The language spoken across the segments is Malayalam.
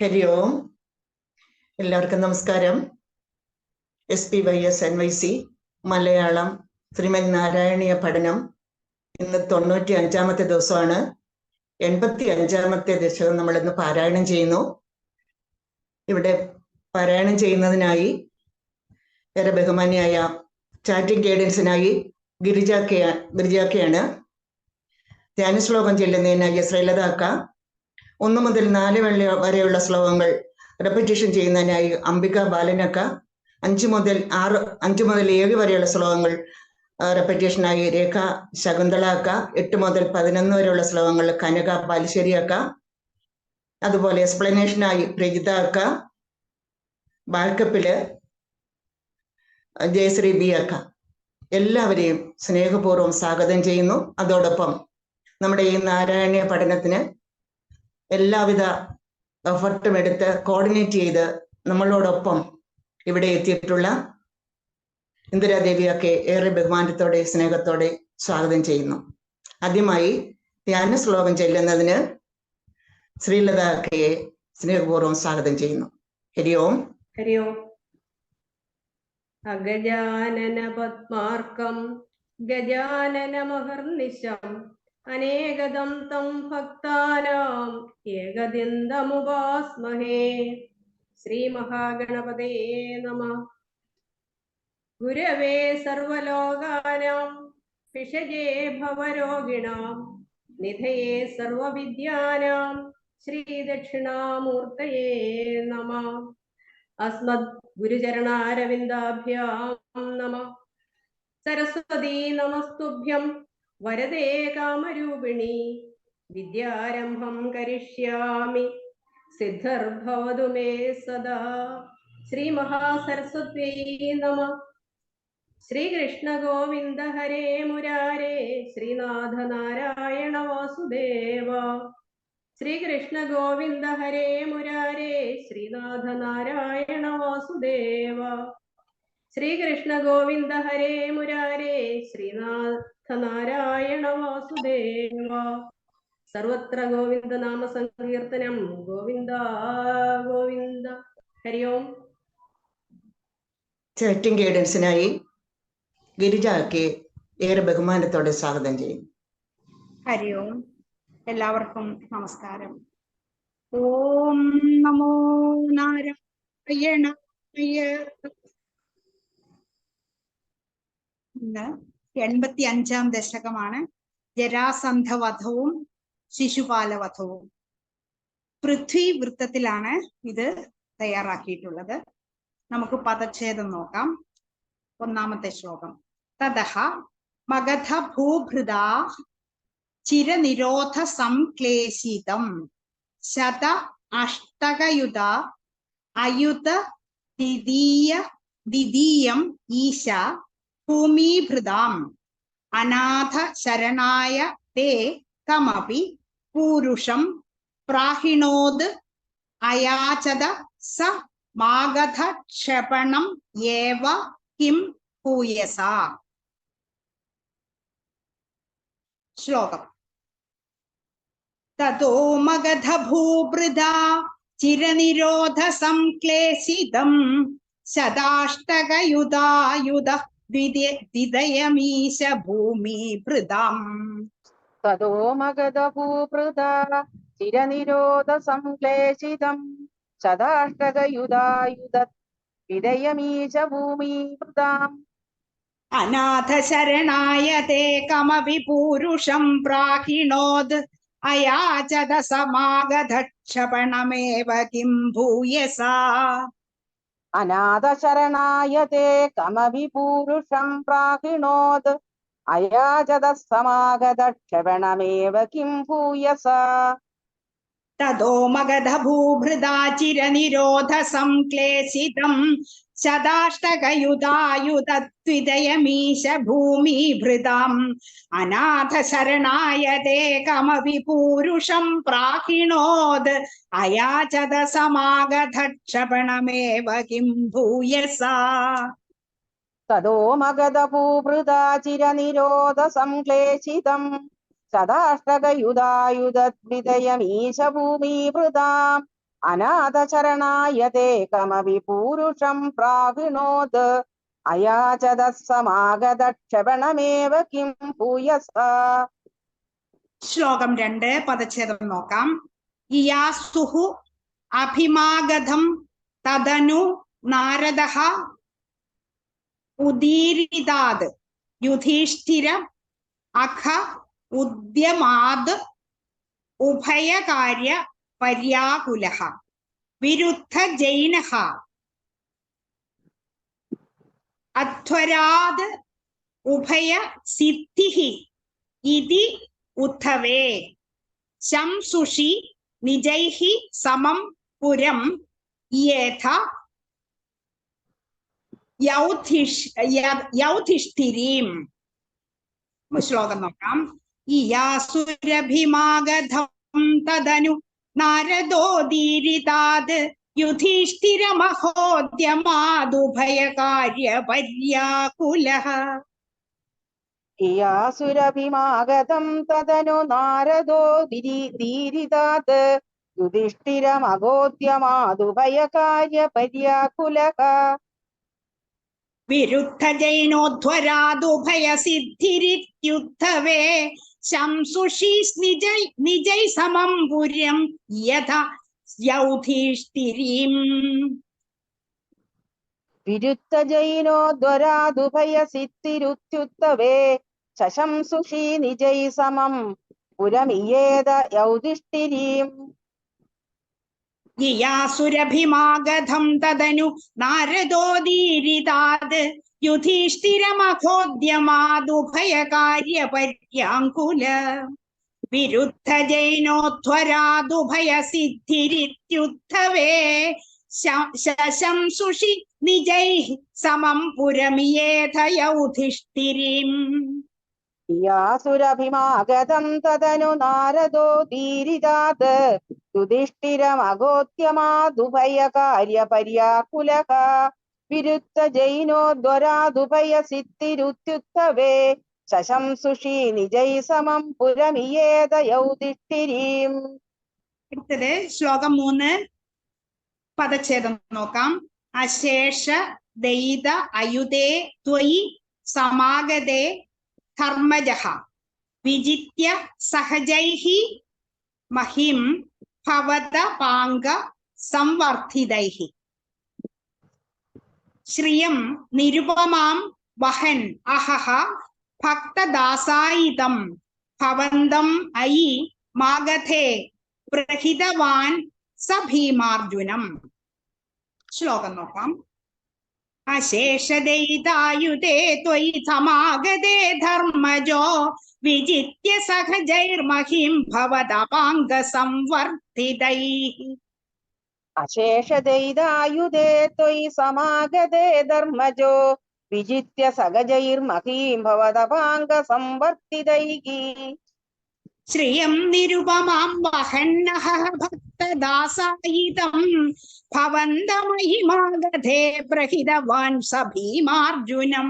ഹരി ഓം. എല്ലാവർക്കും നമസ്കാരം. SPYS NYC മലയാളം ശ്രീമദ് നാരായണീയ പഠനം ഇന്ന് 95-ാമത്തെ ദിവസമാണ്. 85-ാമത്തെ ദശകം നമ്മൾ ഇന്ന് പാരായണം ചെയ്യുന്നു. ഇവിടെ പാരായണം ചെയ്യുന്നതിനായി ഏറെ ബഹുമാനിയായ ചാറ്റിംഗ് ഗൈഡൻസിനായി ഗിരിജാക്കയാണ്. ധ്യാന ശ്ലോകം ചെല്ലുന്നതിനായി ശ്രീലതാക്ക, 1 മുതൽ 4 വരെയുള്ള ശ്ലോകങ്ങൾ റെപ്പിറ്റേഷൻ ചെയ്യുന്നതിനായി അംബിക ബാലനക്ക, 5 മുതൽ 7 വരെയുള്ള ശ്ലോകങ്ങൾ റെപ്പിറ്റേഷനായി രേഖ ശകുന്തളാക്ക, 8 മുതൽ 11 വരെയുള്ള ശ്ലോകങ്ങൾ കനക ബാലുശ്ശേരിയാക്ക, അതുപോലെ എക്സ്പ്ലനേഷനായി പ്രജിത അക്ക, ബാക്കപ്പില് ജയശ്രീ ബി അക്ക. എല്ലാവരെയും സ്നേഹപൂർവ്വം സ്വാഗതം ചെയ്യുന്നു. അതോടൊപ്പം നമ്മുടെ ഈ നാരായണീയ പഠനത്തിന് എല്ലാവിധ എഫർട്ടും എടുത്ത് കോർഡിനേറ്റ് ചെയ്ത് നമ്മളോടൊപ്പം ഇവിടെ എത്തിയിട്ടുള്ള ഇന്ദിരാദേവിയൊക്കെ ഏറെ ബഹുമാനത്തോടെ സ്നേഹത്തോടെ സ്വാഗതം ചെയ്യുന്നു. ആദ്യമായി ധ്യാന ശ്ലോകം ചെല്ലുന്നതിന് ശ്രീലതാക്കയെ സ്നേഹപൂർവ്വം സ്വാഗതം ചെയ്യുന്നു. ഹരി ഓം. ഹരി ഓം. അഗജാനന പദ്മാർക്കം ഗജാനന മഹർനിശം അനേകദം തം ഭക്താനാം ഏകദിന്തമുപാസ്മഹേ. ശ്രീ മഹാഗണപതേ നമഃ. ഗുരവേ സർവലോകാനാം ഭിഷജേ ഭവരോഗിണാം നിധയേ സർവവിദ്യാനാം ശ്രീദക്ഷിണാമൂർത്തയേ നമഃ. അസ്മദ് ഗുരുചരണാരവിന്ദാഭ്യാം നമഃ. സരസ്വതീ നമസ്തുഭ്യം വരദേ കാമരൂപിണി വിദ്യാരംഭം കരിഷ്യാമി സിദ്ധിർഭവതു മേ സദാ. ശ്രീ മഹാസരസ്വത്യൈ നമഃ. ശ്രീകൃഷ്ണ ഗോവിന്ദ ഹരേ മുരാരേ ശ്രീനാഥ നാരായണ വാസുദേവ. ശ്രീകൃഷ്ണ ഗോവിന്ദ ഹരേ മുരാരേ ശ്രീനാഥ നാരായണ വാസുദേവ. ശ്രീകൃഷ്ണ ഗോവിന്ദ ഹരേ മുരാരേ ശ്രീനാഥ നാരായണ വാസുദേവ. സർവത്ര ഗോവിന്ദ നാമ സങ്കീർത്തനം. ഗോവിന്ദ ഗോവിന്ദ. ഹരി ഓം. ചാറ്റിംഗ് ഗൈഡൻസിനായി ഗിരിജാക്കെ ഏറെ ബഹുമാനത്തോടെ സ്വാഗതം ചെയ്യുന്നു. ഹരി ഓം. എല്ലാവർക്കും നമസ്കാരം. ഓം നമോ നാരായണായ. ഇന്ന് 85-ാം ദശകമാണ്. ജരാസന്ധവധവും ശിശുപാലവധവും. പൃഥ്വി വൃത്തത്തിലാണ് ഇത് തയ്യാറാക്കിയിട്ടുള്ളത്. നമുക്ക് പദച്ഛേദം നോക്കാം. 1-ാമത്തെ ശ്ലോകം. തതഃ മഗധ ഭൂഭൃതാ ചിരനിരോധ സംക്ലേശിതം ശത അഷ്ടകയുധ അയുധ ദിദീയം ഈശ ഭൂമിഭൃതാം അനാഥ ശരണായ തേ കമപി പൂരുഷം പ്രാഹിണോദ് അയാചത സ മാഗധ ക്ഷപണം ഏവ കിം ഭൂയസ. ശ്ലോകം. തതോ മഗധ ഭൂഭൃതാ ചിരനിരോധ സംക്ലേശിതം ശതാഷ്ടകയുധായുധ ദ്വിതയമീശ ഭൂമിഭൃതാം. തതോ മഗധ ഭൂഭൃതാ ചിരനിരോധ സംക്ലേശിതം ശതാഷ്ടകയുധായുധ ദ്വിതയമീശ ഭൂമിഭൃതാം. അനാഥ ശരണായ തേ കമപി പൂരുഷം പ്രാഹിണോദ് അയാചത സമാഗധ ക്ഷപണമേവ കിം ഭൂയസ. അനാഥ ശരണായ തേ കമപി പൂരുഷം പ്രാഹിണോദ് അയാചത സമാഗത ക്ഷപണമേവ കിം ഭൂയസ. തതോ മഗധ ഭൂഭൃതാ ചിരനിരോധ സംക്ലേശിതം ശതാഷ്ടകയുധായുധ ദ്വിതയമീശ ഭൂമിഭൃതാം. അനാഥ ശരണായ തേ കമപി പൂരുഷം പ്രാഹിണോദ് അയാചത സമാഗധ ക്ഷപണമേവ കിം ഭൂയസ. തതോ മഗധ ഭൂഭൃതാ ചിരനിരോധ സംക്ലേശിതം ശതാഷ്ടകയുധായുധ ദ്വിതയമീശ ഭൂമിഭൃതാം. അനാഥചരണായതേകമപി പൂരുഷം പ്രാഹിണോത് അയാചതഃ സമാഗതക്ഷപണമേവ കിം ഭൂയസാ. ശ്ലോകം 2 പദച്ഛേദം നോക്കാം. ഇയാസുഹു അഭിമാഗതം തദനു നാരദഃ ഉദീരിതാത് യുധിഷ്ഠിര അഖ ഉദ്യമാത് ഉഭയകാര്യ പര്യാകുലഃ വിരുദ്ധ ജൈനഃ അധ്വരാത് ഉഭയ സിദ്ധിഃ ഇതി ഉദ്ധവേ ശംസുഷി നിജൈഃ സമം പുരം യേഥ യൗധിഷ്ഠിരീം. ശ്ലോകം നോക്കാം. ഇയാസുരഭിമാഗധം തദനു നാരദോദീരിതാത് യുധിഷ്ഠിരമഹോദ്യമാദുഭയകാര്യ പര്യാകുലഃ. ഇയാസുരഭിമാഗതം തദനു നാരദോ ദീരിതാത് യുധിഷ്ഠിരമഗോദ്യമാദുഭയകാര്യ പര്യാകുലഃ. വിരുദ്ധ ജൈനോധ്വരാദുഭയ സിദ്ധിരിത്യുദ്ധവേ ശംസുഷി നിജൈ സമം പുരം യഥ യൗധിഷ്ഠിരീം. വിരുദ്ധ ജൈനോദ്വരാദുഭയ സിദ്ധിരുത്യുത്തവേ ശശംസുഷി നിജൈ സമം പുരമിയേത യൗധിഷ്ഠിരീം. യാസുരഭിമാഗധം തദനു നാരദോദീരിതാത് യുധിഷ്ഠിരമഖോദ്യമാദുഭയകാര്യ പര്യാകുല. വിരുദ്ധ ജൈനോധ്വരാദുഭയ സിദ്ധിരിത്യുദ്ധവേ ശശംസുഷി നിജൈഃ സമം പുരമിയേഥ യൗധിഷ്ഠിരീം. യാസുരഭിമാഗതം തദനു നാരദോ ദീരിതാത് യുധിഷ്ഠിരമഗോദ്യമാദുഭയകാര്യ പര്യാകുലഃ. വിരുദ്ധ ജൈനോദ്വരാദുഭയ സിദ്ധിരുത്യുത്തവേ ശശംസുഷി നിജൈ സമം പുരമിയേത യൗധിഷ്ഠിരീം. അടുത്തത് ശ്ലോകം 3 പദച്ഛേദം നോക്കാം. അശേഷ ദൈത അയുതേ ത്വയി സമാഗതേ ധർമ്മജഃ വിജിത്യ സഹജൈഃ മഹിം ഭവത പാംഗ സംവർദ്ധിതൈഃ. ശ്രിയം നിരുപമാം വഹൻ അഹഃ ഭക്തദാസായിതം ഭവന്തം അയി മാഗധേ പ്രഹിതവാൻ സ ഭീമാർജുനം. ശ്ലോകം നോക്കാം. അശേഷദൈതായുതേ ത്വയി സമാഗതേ ധർമ്മജോ വിജിത്യ സഹജൈർമഹിം ഭവദപാംഗ സംവർദ്ധിതൈഃ. അശേഷദൈതായുധേ ത്വയി സമാഗതേ ധർമ്മജോ വിജിത്യ സഹജൈർമഹീം ഭവദപാംഗ സംവർദ്ധിതൈഃ. ശ്രിയം നിരുപമാം വഹന്നഃ ഭക്തദാസായിതം ഭവന്തമഹിമാഗധേ പ്രഹിതവാൻ സ ഭീമാർജുനം.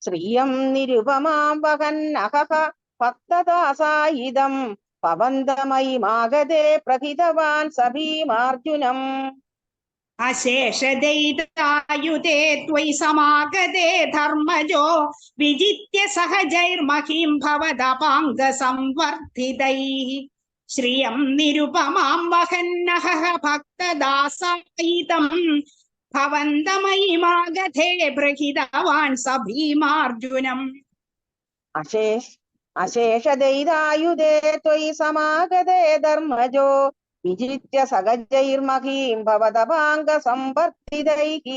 ശ്രിയം നിരുപമാം വഹന്നഃ ഭക്തദാസായിതം ഭവന്തമഹിമാഗധേ പ്രഹിതവാൻ സ ഭീമാർജുനം. അശേഷദൈതായുതേ ത്വയി സമാഗതേ ധർമ്മജോ വിജിത്യ സഹജൈർമഹിം ഭവദപാംഗ സംവർദ്ധിതൈഃ. ശ്രിയം നിരുപമാം വഹന്നഃ ഭക്തദാസായിതം ഭവന്തമഹിമാഗധേ പ്രഹിതവാൻ സ ഭീമാർജുനം. അശേഷദൈതായുധേ ത്വയി സമാഗതേ ധർമ്മജോ വിജിത്യ സഹജൈർമഹീം ഭവദപാംഗ സംവർദ്ധിതൈഃ.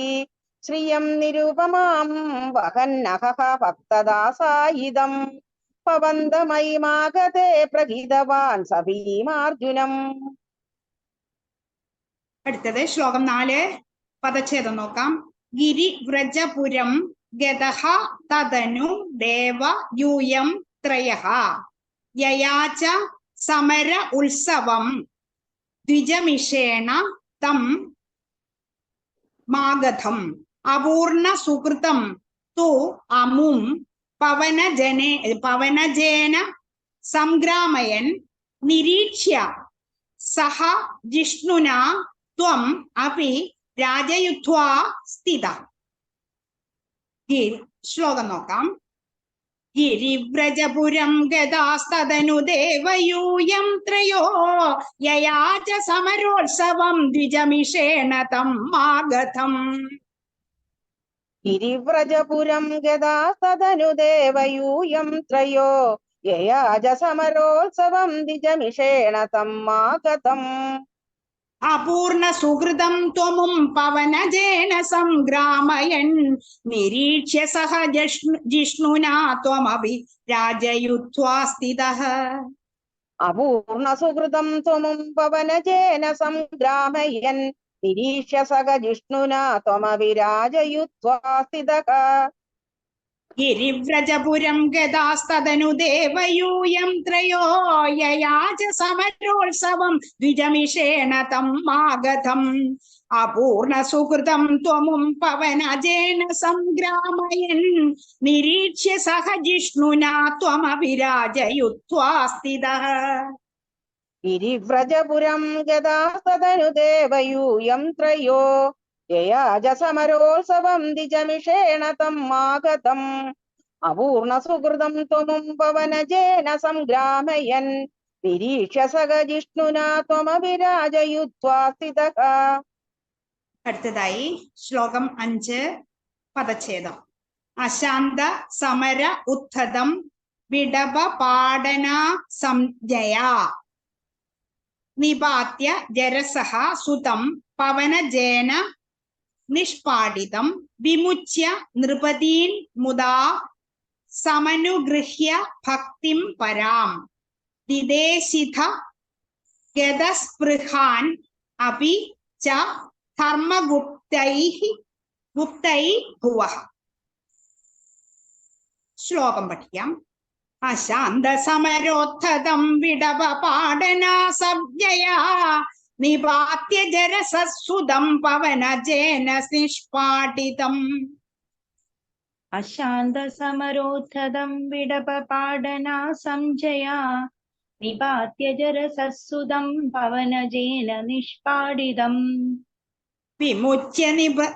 ശ്രിയം നിരുപമാം വഹന്നഃ ഭക്തദാസായിതം ഭവന്തമഹിമാഗധേ പ്രഹിതവാൻ സ ഭീമാർജുനം. അടുത്തത് ശ്ലോകം 4 പദച്ഛേദം നോക്കാം. ഗിരിവ്രജപുരം ഗതഃ തദനു ദേവ യൂയം ത്രയഃ യയാച സമര ഉത്സവം ദ്വിജമിഷേണ തം മാഗധം അപൂർണ സുകൃതം തു അമും പവനജേന സംഗ്രാമയൻ നിരീക്ഷ്യ സഹ ജിഷ്ണുനാ ത്വം അപി രാജയുധ്വാ സ്ഥിത. ശ്ലോകം നോക്കാം. ഗിരിവ്രജപുരം ഗതാസ്തദനു ദേവയൂയം ത്രയോ യയാച സമരോത്സവം ദ്വിജമിഷേണ തം ആഗതം. ഗിരിവ്രജപുരം ഗതാസ്തദനു ദേവയൂയം ത്രയോ യയാച സമരോത്സവം ദ്വിജമിഷേണ തം ആഗതം. അപൂർണ സുഹൃതം ത്വമും പവനജേന സംഗ്രാമയൻ നിരീക്ഷ്യ സഹ ജിഷ്ണുനാ ത്വമപി രാജയുധ്വാ സ്ഥിതഃ. അപൂർണ സുഹൃതം ത്വമും പവനജേന സംഗ്രാമയൻ നിരീക്ഷ്യ സഹ ജിഷ്ണുനാ ത്വമപി രാജയുധ്വാ സ്ഥിതഃ. ഗിരിവ്രജപുരം ഗതാസ്തദനു ദേവയൂയം ത്രയോ യയാച സമരോത്സവം ദ്വിജമിഷേണ തം ആഗതം. അപൂർണ സുഹൃതം ത്വമും പവനജേന സംഗ്രാമയൻ നിരീക്ഷ്യ സഹ ജിഷ്ണുനാ ത്വമപി രാജയുധ്വാ സ്ഥിതഃ. ഗിരിവ്രജപുരം ഗതാസ്തദനു ദേവയൂയം ത്രയോ യയാച സമരോത്സവം ദ്വിജമിഷേണ തം ആഗതം. അപൂർണ സുഹൃതം ത്വമും പവനജേന സംഗ്രാമയൻ നിരീക്ഷ്യ സഹ ജിഷ്ണുനാ ത്വമപി രാജയുധ്വാ സ്ഥിതഃ. അടുത്തതായി ശ്ലോകം 5 പദച്ഛേദം. അശാന്ത സമര ഉത്ഥതം വിടവ പാടന സംജയ നിപാത്യ ജരസഹ സുതം പവനജേന നിഷ്പാടിതം വിമുച്യ നൃപതീൻ മുദാ സമനുഗൃഹ്യ ഭക്തിം പരാം ദിദേശിത ഗതസ്പൃഹാൻ അപി ച ധർമ്മഗുപ്തൈ ഭുവഃ. ശ്ലോകം പഠിക്കാം. അശാന്ത സമരോത്ഥതം വിടവ പാടന സംജയാ നിപാത്യ ജരസസുതം പവനജേന നിഷ്പാടിതം. അശാന്ത സമരോത്ഥതം വിടപ പാടന സംജയാ നിപാത്യ ജരസസുതം പവനജേന നിഷ്പാടിതം. വിമുച്യ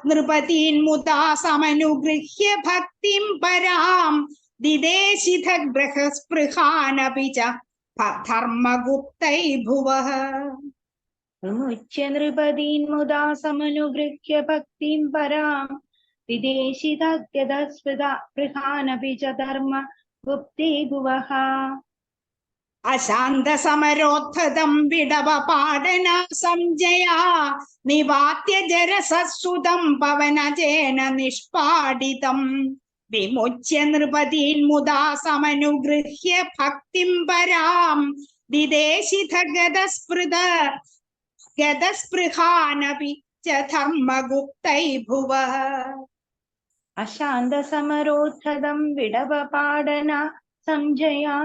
നൃപതീൻ മുദാ സമനുഗൃഹ്യ ഭക്തിം പരാം ദിദേശിത ഗ്രഹസ്പൃഹാനപി ച ധർമ്മഗുപ്തൈ ഭുവഃ. വിമുച്യ നൃപതീൻ മുദാ സമനുഗൃഹ്യ ഭക്തിം പരാം വിദേശിതഗതസ്പൃഹാനപി ച ധർമ്മഗുപ്തൈ ഭുവഃ. അശാന്ത സമരോത്ഥതം വിടവ പാടന സംജയാ നിപാത്യ ജരസസുതം പവനജേന നിഷ്പാടിതം. വിമുച്യ നൃപതീൻ മുദാ സമനുഗൃഹ്യ ഭക്തിം പരാം ദിദേശിത ഗതസ്പൃഹാനപി ച ധർമ്മഗുപ്തൈ ഭുവഃ. അശാന്ത സമരോത്ഥതം വിടവ പാടന സംജയാ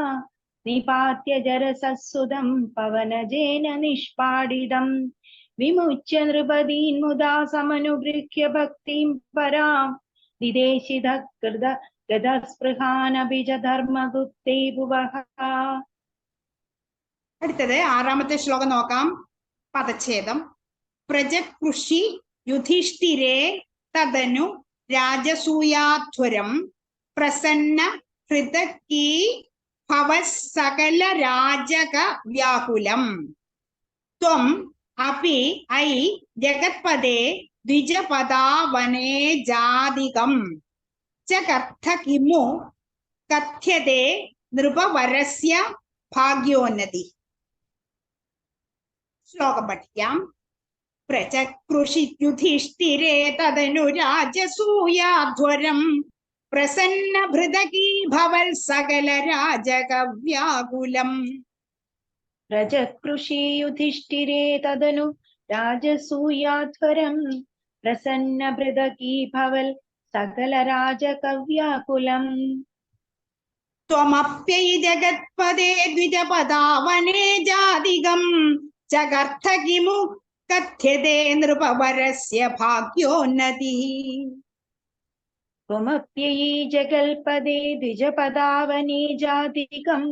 നിപാത്യ ജരസസുതം പവനജേന നിഷ്പാടിതം. വിമുച്യ നൃപതീൻ മുദാ സമനുഗൃഹ്യ ഭക്തിം പരാം ദിദേശിത ഗതസ്പൃഹാനപി ച ധർമ്മഗുപ്തൈ ഭുവഃ. അടുത്തത് 6ാമത്തെ ശ്ലോകം നോക്കാം. പദച്ഛേദം. പ്രജകൃഷി യുധിഷ്ഠിരേ തദനു രാജസൂയാധ്വരം പ്രസന്ന ഹൃദകീ ഭവസകല രാജക വ്യാകുലം. ത്വം അപി ഐ ജഗത്പദേ ദ്വിജപദാവനേ ജാതികം ചകർത്ഥ കിമു കഥ്യതേ നൃപവരസ്യ ഭാഗ്യോന്നതി. ശ്ലോകം പഠിക്കാം. പ്രചകൃഷി യുധിഷ്ഠിരേ തദനു രാജസൂയാധ്വരം പ്രസന്ന ഭൃതകീ ഭവൽ സകല രാജക വ്യാകുലം. പ്രജകൃഷി യുധിഷ്ഠിരേ തദനു രാജസൂയാധ്വരം പ്രസന്ന ഭൃതകീ ഭവൽ സകല രാജകവ്യാകുലം. ത്വമപ്യൈ ജഗത്പദേ ദ്വിജപദാവനേ ജാതികം ചകർത്ഥ കിമു കഥ്യതേ നൃപവരസ്യ ഭാഗ്യോന്നതി. ത്വമപ്യൈ ജഗൽപദേ ദ്വിജപദാവനേ ജാതികം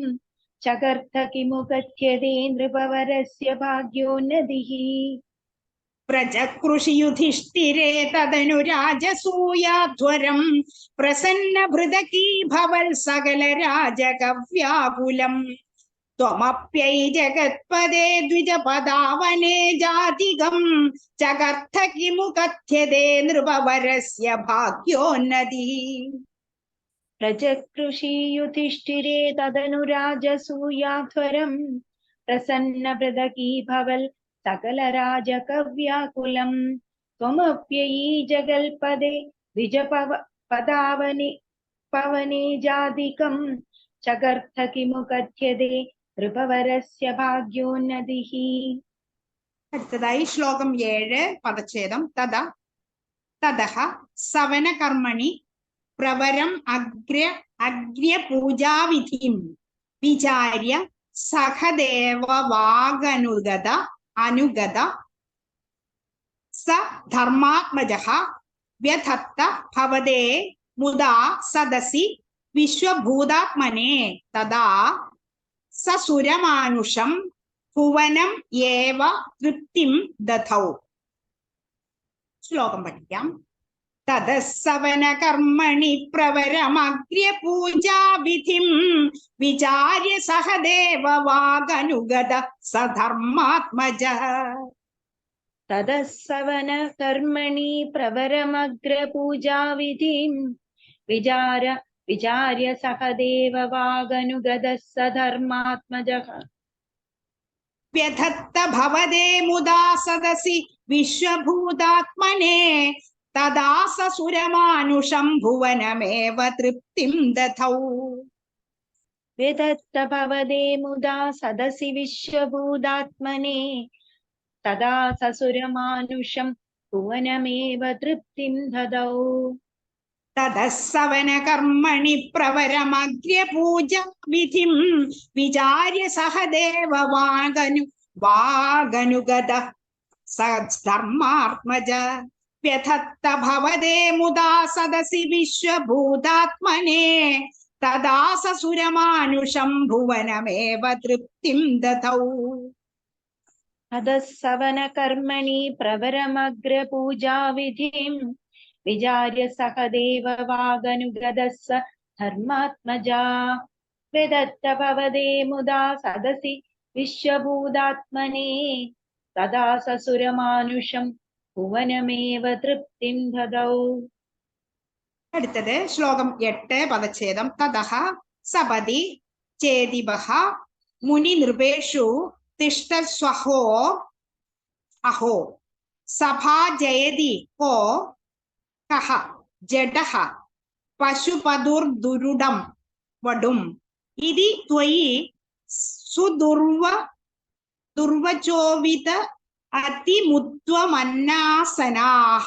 चकर्थ किमु कथ्यते नृपवरस्य भाग्योन्नतिः प्रजकृषि युधिष्ठिरे तदनु राजसूयाध्वरम् प्रसन्न भृदकी भवल् सकल राजकव्याकुलम् त्वमप्यै जगत्पदे द्विजपदावने जातिगम् चकर्थ किमु कथ्यते नृपवरस्य भाग्योन्नतिः प्रजकृषि युधिष्ठिरे तदनु राजसूयाध्वरम् प्रसन्न भृदकी भवल् सकल राजकव्याकुलम् त्वमप्ययि जगल्पदे द्विजपदावने पवने जातिकम् चकर्थ किमु कथ्यते नृपवरस्य भाग्योन्नतिः അടുത്തതായി ശ്ലോകം 7 പദച്ഛേദം തതഃ സവനകർമ്മണി പ്രവരം അഗ്ര്യപൂജാവിധിം വിചാര്യ സഹദേവവാഗനുഗത സ ധർമാത്മജഃ വ്യധത്ത ഭവതേ മുദാ സദസി വിശ്വഭൂതാത്മനെ തദാ സസുരമാനുഷം ഭുവനം ഏവ തൃപ്തിം ദധൗ. ശ്ലോകം പഠിക്കാം. തദസ്സവന കർമ്മണി പ്രവരമഗ്ര്യപൂജാവിധിം വിചാര്യ സഹദേവവാഗനുഗത സധർമാത്മജ. തദസ്സവന കർമ്മണി പ്രവരമഗ്രപൂജാവിധിം വിചാര്യ സഹദേവവാഗനുഗത സധർമാത്മജഃ വ്യധത്ത ഭവതേ മുദാ സദസി വിശ്വഭൂതാത്മനെ തദാ സസുരമാനുഷം ഭുവനമേവ തൃപ്തിം ദധൗ. വ്യധത്ത ഭവതേ മുദാ സദസി വിശ്വഭൂതാത്മനെ തദാ സസുരമാനുഷം ഭുവനമേവ തൃപ്തിം ദദൗ. തദസ്സവന കർമ്മണി പ്രവരമഗ്ര്യപൂജാവിധിം വിചാര്യ സഹദേവവാഗനുഗത സധർമാത്മജ. വ്യധത്ത ഭവതേ മുദാ സദസി വിശ്വഭൂതാത്മനെ തദാ സസുരമാനുഷം ഭുവനമേവ തൃപ്തിം ദധൗ. തദസ്സവന കർമ്മണി പ്രവരമഗ്രപൂജാവിധിം വിചാര്യ സഹദേവവാഗനുഗത സധർമാത്മജാ. വ്യധത്ത ഭവതേ മുദാ സദസി വിശ്വഭൂതാത്മനെ തദാ സസുരമാനുഷം ഭുവനമേവ തൃപ്തിം ദദൗ. അടുത്തത് ശ്ലോകം 8 പദച്ഛേദം തതഃ സപതി ചേദിവഃ മുനി നൃപേഷു തിഷ്ഠസ്വഹോ അഹോ സഭാ ജയതി കോ കഹ ജഡഃ പശുപദുർദുരുടം വടും ഇതി ത്വയി സുദുർവചോവിത അതിമുദ്വമന്നാസനാഃ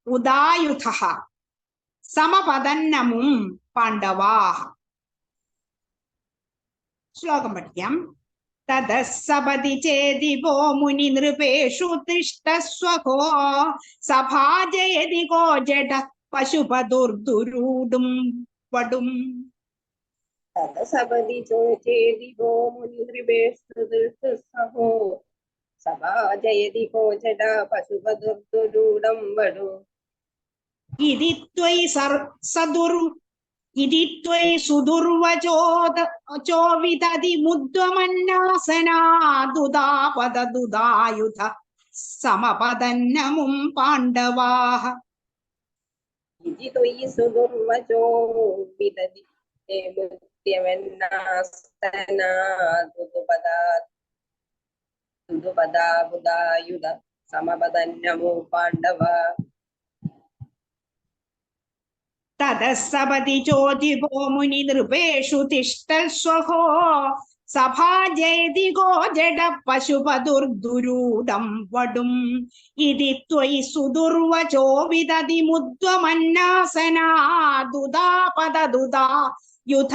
ഉദായുധഃ സമപദന്നമും പാണ്ഡവാഃ. ശ്ലോകം പഠിക്കാം. തദസ്സപതി ചേദിവോ മുനി നൃപേഷു തിഷ്ഠസ്വഹോ സഭാ ജയതി കോ ജഡ പശുപദുർദുരൂഢും വടും. തദസപതി ചേദിവോ മുനി നൃപേഷു തിഷ്ഠസ്വഹോ സഭാ ജയതി കോ ജഡ പശുപദുർദുരൂഢം വടും. ഇതി ത്വയി സുദുർവചോവിതതിമുദ്വമന്നാസനാദുദാപദദുദായുധ സമപദന്നമും പാണ്ഡവാഃ. ഇതി ത്വയി സുദുർവചോവിതതിമുദ്വമന്നാസനാദുദാപദദുദായുധ സമപദന്നമും പാണ്ഡവാഃ. തദസ്സപതി ചോദിവോ മുനി നൃപേഷു തിഷ്ഠസ്വഹോ സഭാ ജയതി കോ ജഡ പശുപദുർദുരൂഢം വടും ഇതി ത്വയി സുദുർവചോവിതതിമുദ്വമന്നാസനാദുദാപദദുദായുധ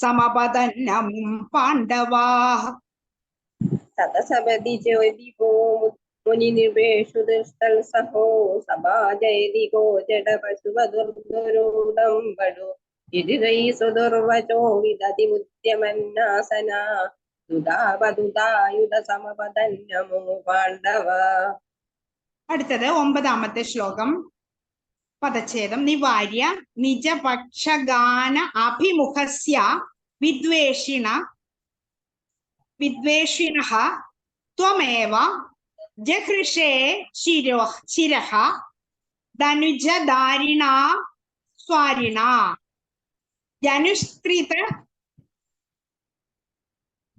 സമപദന്നമും പാണ്ഡവാഃ. തദസപതി ചേദിവോ മുനി നൃപേഷു തിഷ്ഠസ്വഹോ സഭാ ജയതി കോ ജഡ പശുപദുർദുരൂഢം വടും യുജിതൈ സുദുർവചോ വിദതി ഉദ്യമന്നാസന ദുദാവദുദായുധ സമപദന്നമോ പാണ്ഡവ. അടുത്തത് 9ാമത്തെ ശ്ലോകം. പദച്ഛേദം. നിവാര്യ നിജപക്ഷഗാന അഭിമുഖസ്യ വിദ്വേഷിണഃ ത്വമേവ ജഹൃഷേ ശിരഃ ധനുജധാരിണാ സ്വാരിണാ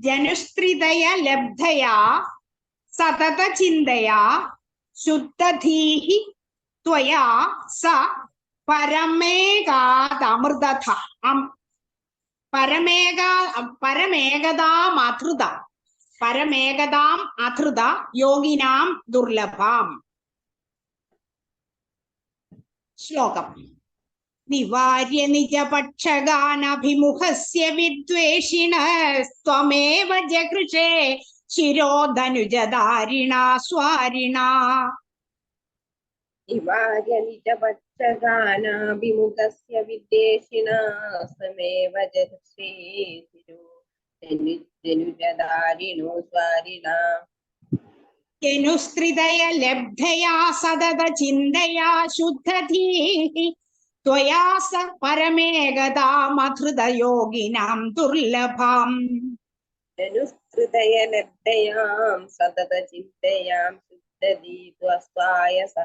ജനുസ്ത്രിതയ ലബ്ധയാ സതത ചിന്തയാ ശുദ്ധധീഃ ത്വയാ സ പരമേകദാം അധൃത യോഗിനാം ദുർലഭാം. ശ്ലോകം. നിവാര്യ നിജപക്ഷഗാനഭിമുഖസ്യ വിദ്വേഷിണസ്ത്വമേവ ജഗൃഷേ ശിരോധനുജധാരിണാ സ്വാരിണാ. നിവാര്യ നിജപക്ഷഗാനാഭിമുഖസ്യ വിദ്വേഷിണസ്ത്വമേവ ജഗൃഷേ ശിരോധനുജധാരിണോ സ്വാരിണാ. ജനുസ്ത്രിതയ ലബ്ധയാ സതത ചിന്തയാ ശുദ്ധധീഃ ത്വയാ സ പരമേകദാമധൃതയോഗിനാം ദുർലഭാം. ജനുസ്ത്രിതയ ലബ്ധയാം സതത ചിന്തയാം ശുദ്ധധീഃ ത്വയാ സ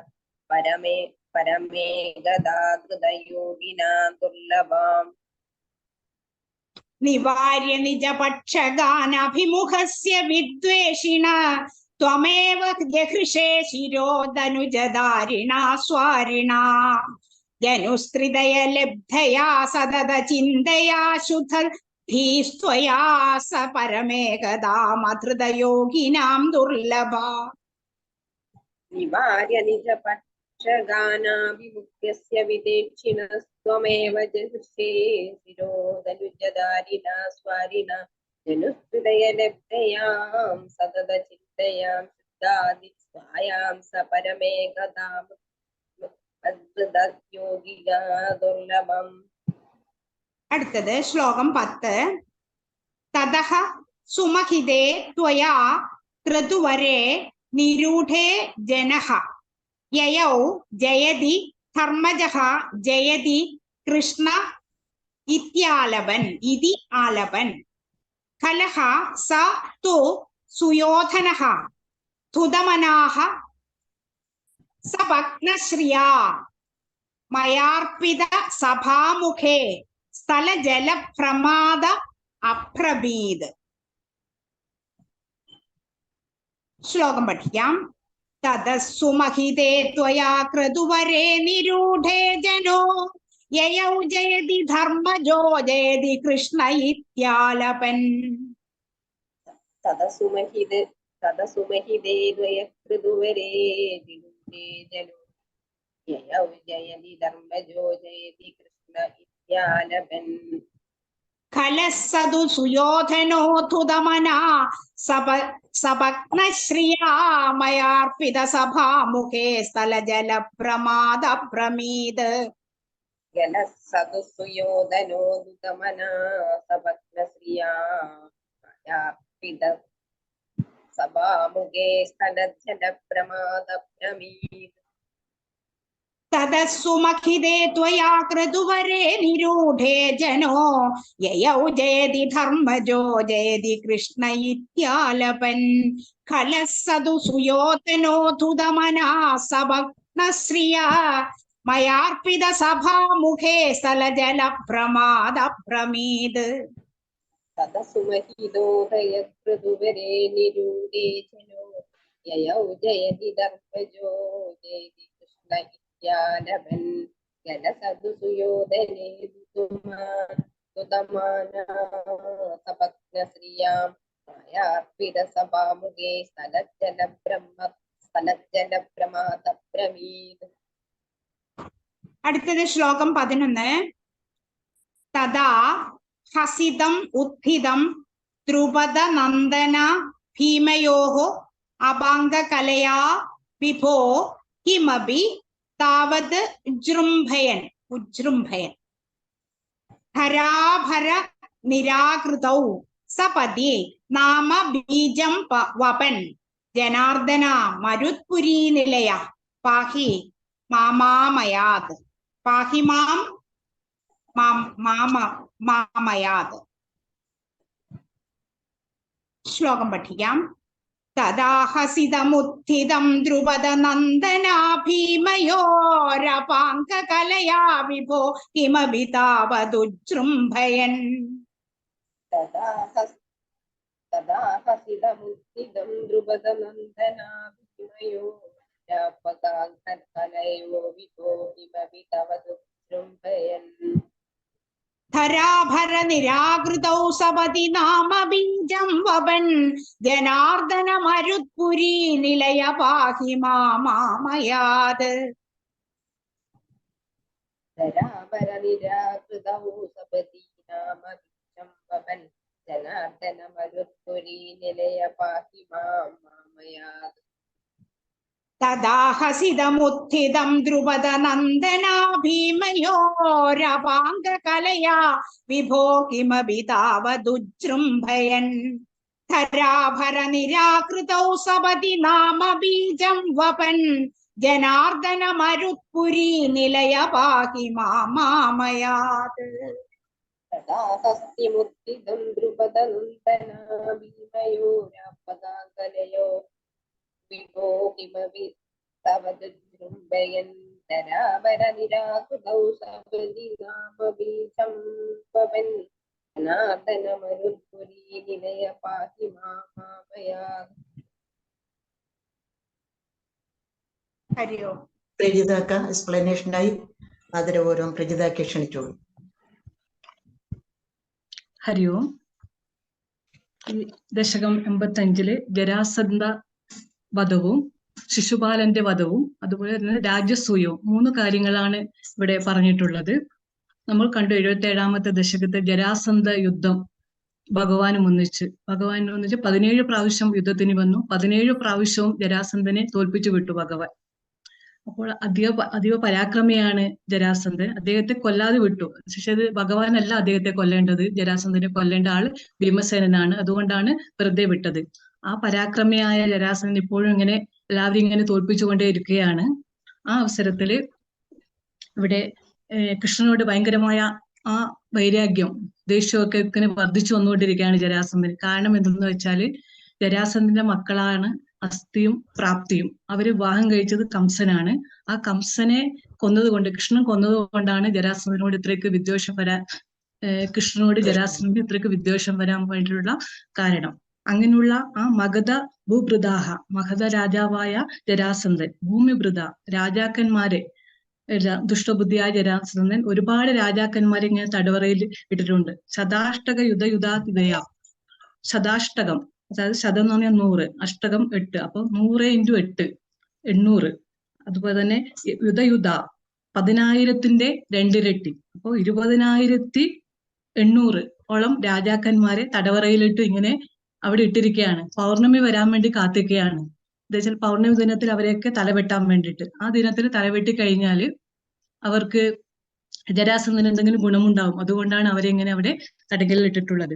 പരമേകദാധൃതയോഗിനാം ദുർലഭാം. നിവാര്യ നിജപക്ഷഗാനഭിമുഖസ്യ വിദ്വേഷിണ ത്വമേവ ജഹൃഷേ ശിരോധനുജധാരിണാ സ്വാരിണാ. ജനുസ്ത്രിതയ ലബ്ധയാ സതത ചിന്തയാ ശുദ്ധധീസ്ത്വയാ സ പരമേകദാമധൃതയോഗിനാം ദുർലഭാ. നിവാര്യ നിജപക്ഷഗാനാഭിമുഖ്യസ്യ വിദ്വേഷിണസ്ത്വമേവ ജഹൃഷേ ശിരോധനുജധാരിണാ സ്വാരിണാ. ജനുസ്ത്രിതയ ലബ്ധയാം സതത ചിന്തയാം ശുദ്ധാദിസ്വായാം സ പരമേകദാമധൃതയോഗിനാ ദുർലഭം. അടുത്തത് ശ്ലോകം 10. തതഃ സുമഹിതേ ത്വയാ ക്രതുവരേ നിരൂഢേ ജനഃ യയൗ ജയതി ധർമ്മജഃ ജയതി കൃഷ്ണ ഇതി ആലപൻ. ഖലഃ സ തു സുയോധനഃ തുദമനാഃ സഭഗ്നശ്രിയാ മയാർപ്പിത സഭാമുഖേ സ്ഥലജലപ്രമാദ അബ്രവീത്. ശ്ലോകം പഠിക്കാം. തതസ്സുമഹിതേ ത്വയാ ക്രതുവരേ നിരൂഢേ ജനോ യയൗ ജയതി ധർമ്മജോ ജയതി കൃഷ്ണ ഇത്യാലപൻ. തദസുമഹിതേ ദ്വയകൃതുവരേ നിരൂഢേ ജനോ യയൗ ജയതി ധർമ്മജോ ജയതി കൃഷ്ണ ഇത്യാലപൻ. ഖലസ്സതു സുയോധനോ തുദമനാ സഭഗ്നശ്രിയാ മയാർപ്പിത സഭാമുഖേ സ്ഥലജലപ്രമാദഭ്രമീത്. ഖലസ്സതു സുയോധനോ തുദമനാ സഭഗ്നശ്രിയാ മയാർപ്പിത സഭാമുഖേ സ്ഥലജലപ്രമാദഭ്രമീത്. തദസ്സുമഖിതേ ത്വയാ ക്രതുവരേ നിരൂഢേ ജനോ യയൗ ജയതി ധർമ്മജോ ജയതി കൃഷ്ണ ഇത്യാലപൻ. ഖലസ്സതു സുയോധനോ തുദമനാ സഭഗ്നശ്രിയാ മയാർപ്പിത സഭാമുഖേ സ്ഥലജലപ്രമാദഭ്രമീത്. തദസുമഹിതോ ദയകൃതുവരേ നിരൂഢേ ജനോ യയൗ ജയതി ധർമ്മജോ ജയതി കൃഷ്ണ ഇത്യാലപൻ. ഖലസ്സതു സുയോധനേ തുദമനാ സഭഗ്നശ്രിയാ മയാർപ്പിത സഭാമുഖേ സ്ഥലജലപ്രമാദഭ്രമീത്. അടുത്തത് ശ്ലോകം 11. തദാ ഹസിതം ഉത്ഥിതം ദ്രുപദ നന്ദന ഭീമയോഃ അപാംഗകലയാ വിഭോ കിമപി താവത് ഉജ്ജൃംഭയൻ. ധരാഭര നിരാകൃതൗ സപതി നാമ ബീജം വപൻ ജനാർദ്ദന മരുത്പുരീ നിലയ പാഹി മാമാമയാത് പാഹി മാമയാത്. ശ്ലോകം പഠിക്കാം. തദാഹസിതമുത്ഥിതം ദ്രുപദ നന്ദനാ ഭീമയോരപാങ്കകലയാ വിഭോ കിമപി താവതുജൃംഭയൻ. തദാഹസിതമുത്ഥിതം ദ്രുപദനന്ദനാ ഭീമയോരപാങ്കകലയോ വിഭോ കിമപി താവതുജൃംഭയൻ. ധരാഭര നിരാകൃതൗ സപതി നാമ ബീജം വപൻ ജനാർദ്ദന മരുത്പുരീ നിലയ പാഹി മാമാമയാത്. ധരാഭര നിരാകൃതൗ സപതി നാമ ബീജം വപൻ ജനാർദ്ദന മരുത്പുരീ നിലയ പാഹി മാമാമയാത്. തദാഹസിതമുത്ഥിതം ദ്രുപദ നന്ദനാ ഭീമയോരപാങ്കകലയാ വിഭോ കിമപി താവതുജൃംഭയൻ. ധരാഭര നിരാകൃതൗ സപതി നാമ ബീജം വപൻ ജനാർദ്ദന മരുത്പുരീ നിലയ പാഹി മാമാമയാത്. തദാഹസ്തിമുത്ഥിതം ദ്രുപദനന്ദനാ ഭീമയോരപാങ്കകലയോ വിഭോ കിമപി താവതുജൃംഭയൻ. ധരാഭര നിരാകൃതൗ സപതി നാമ ബീജം വപൻ ജനാർദ്ദന മരുത്പുരീ നിലയ പാഹി മാമാമയാത്. ഹരി ഓം. പ്രജിതാക്ക എക്സ്പ്ലനേഷനായി ആദരപൂർവ്വം പ്രജിതാക്കെ ക്ഷണിച്ചോളൂ. ഹരി ഓം. ദശകം 85 ജരാസന്ധ വധവും ശിശുപാലന്റെ വധവും അതുപോലെ തന്നെ രാജസൂയവും 3 കാര്യങ്ങളാണ് ഇവിടെ പറഞ്ഞിട്ടുള്ളത്. നമ്മൾ കണ്ടു 77ാമത്തെ ദശകത്തെ ജരാസന്ധ യുദ്ധം ഭഗവാൻ ഒന്നിച്ച് 17 പ്രാവശ്യം യുദ്ധത്തിന് വന്നു. 17 പ്രാവശ്യവും ജരാസന്ധനെ തോൽപ്പിച്ചു വിട്ടു ഭഗവാൻ. അപ്പോൾ അതീവ പരാക്രമിയാണ് ജരാസന്ധൻ. അദ്ദേഹത്തെ കൊല്ലാതെ വിട്ടു. പക്ഷെ അത് ഭഗവാനല്ല അദ്ദേഹത്തെ കൊല്ലേണ്ടത്, ജരാസന്ധനെ കൊല്ലേണ്ട ആള് ഭീമസേനനാണ്. അതുകൊണ്ടാണ് വെറുതെ വിട്ടത്. ആ പരാക്രമിയായ ജരാസന്ധൻ ഇപ്പോഴും ഇങ്ങനെ എല്ലാവരും ഇങ്ങനെ തോൽപ്പിച്ചുകൊണ്ടേ ഇരിക്കുകയാണ്. ആ അവസരത്തില് ഇവിടെ കൃഷ്ണനോട് ഭയങ്കരമായ ആ വൈരാഗ്യം, ദേഷ്യമൊക്കെ ഇങ്ങനെ വർദ്ധിച്ചു വന്നുകൊണ്ടിരിക്കുകയാണ് ജരാസന്ധന്. കാരണം എന്തെന്ന് വെച്ചാല് ജരാസന്ധന്റെ മക്കളാണ് അസ്ഥിയും പ്രാപ്തിയും. അവര് വിവാഹം കഴിച്ചത് കംസനാണ്. ആ കംസനെ കൊന്നതുകൊണ്ട്, കൃഷ്ണൻ കൊന്നതുകൊണ്ടാണ് ജരാസന്ധനോട് ഇത്രയ്ക്ക് വിദ്വേഷം വരാൻ വിദ്വേഷം വരാൻ വേണ്ടിയിട്ടുള്ള കാരണം. അങ്ങനെയുള്ള ആ മഗധ ഭൂഭൃതാഹ, മഗധ രാജാവായ ജരാസന്ധൻ, ഭൂമിഭൃത രാജാക്കന്മാരെ, ദുഷ്ടബുദ്ധിയായ ജരാസന്ധൻ ഒരുപാട് രാജാക്കന്മാരെ ഇങ്ങനെ തടവറയിൽ ഇട്ടിട്ടുണ്ട്. ശതാഷ്ടക യുധയുധാതിഥയ, ശതാഷ്ടകം അതായത് ശതം എന്ന് പറഞ്ഞാൽ 100, അഷ്ടകം 8, അപ്പൊ 100 × 8 800. അതുപോലെ തന്നെ യുധയുധ 10,000ന്റെ 2 ഇരട്ടി, അപ്പൊ 20,800 രാജാക്കന്മാരെ തടവറയിലിട്ട് ഇങ്ങനെ അവിടെ ഇട്ടിരിക്കുകയാണ്. പൗർണമി വരാൻ വേണ്ടി കാത്തിക്കുകയാണ്. എന്താ വെച്ചാൽ പൗർണമി ദിനത്തിൽ അവരെയൊക്കെ തലവെട്ടാൻ വേണ്ടിയിട്ട്. ആ ദിനത്തിൽ തലവെട്ടി കഴിഞ്ഞാല് അവർക്ക് ജരാസന്ധന് എന്തെങ്കിലും ഗുണമുണ്ടാവും. അതുകൊണ്ടാണ് അവരെ ഇങ്ങനെ അവിടെ തടങ്കലിൽ ഇട്ടിട്ടുള്ളത്.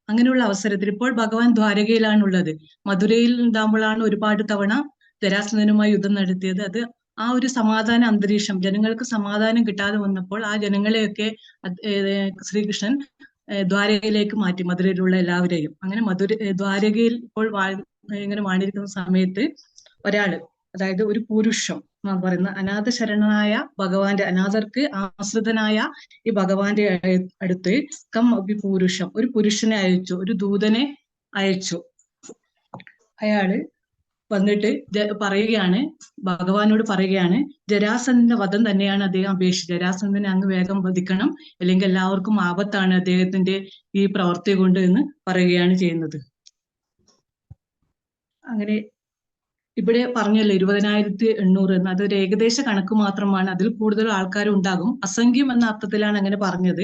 അങ്ങനെയുള്ള അവസരത്തിൽ ഇപ്പോൾ ഭഗവാൻ ദ്വാരകയിലാണുള്ളത്. മധുരയിൽ ഉണ്ടാകുമ്പോഴാണ് ഒരുപാട് തവണ ജരാസന്ധനുമായി യുദ്ധം നടത്തിയത്. അത് ആ ഒരു സമാധാന അന്തരീക്ഷം, ജനങ്ങൾക്ക് സമാധാനം കിട്ടാതെ വന്നപ്പോൾ ആ ജനങ്ങളെയൊക്കെ ശ്രീകൃഷ്ണൻ ദ്വാരകയിലേക്ക് മാറ്റി, മധുരയിലുള്ള എല്ലാവരെയും. അങ്ങനെ ദ്വാരകയിൽ ഇപ്പോൾ ഇങ്ങനെ വാണിരിക്കുന്ന സമയത്ത് ഒരാള്, അതായത് ഒരു പുരുഷം എന്ന് പറയുന്ന അനാഥശരണനായ ഭഗവാന്റെ, അനാഥർക്ക് ആശ്രിതനായ ഈ ഭഗവാന്റെ അടുത്ത് പുരുഷം, ഒരു പുരുഷനെ അയച്ചു, ഒരു ദൂതനെ അയച്ചു. അയാള് വന്നിട്ട് പറയുകയാണ്, ഭഗവാനോട് പറയുകയാണ്, ജരാസന്ധന്റെ വധം തന്നെയാണ് അദ്ദേഹം അപേക്ഷിച്ചത്. ജരാസന്ധനെ അങ്ങ് വേഗം വധിക്കണം, അല്ലെങ്കിൽ എല്ലാവർക്കും ആപത്താണ് അദ്ദേഹത്തിന്റെ ഈ പ്രവൃത്തി കൊണ്ട് എന്ന് പറയുകയാണ് ചെയ്യുന്നത്. അങ്ങനെ ഇവിടെ പറഞ്ഞല്ലോ 20,800 എന്ന്, അതൊരു ഏകദേശ കണക്ക് മാത്രമാണ്. അതിൽ കൂടുതൽ ആൾക്കാർ ഉണ്ടാകും. അസംഖ്യം എന്ന അർത്ഥത്തിലാണ് അങ്ങനെ പറഞ്ഞത്.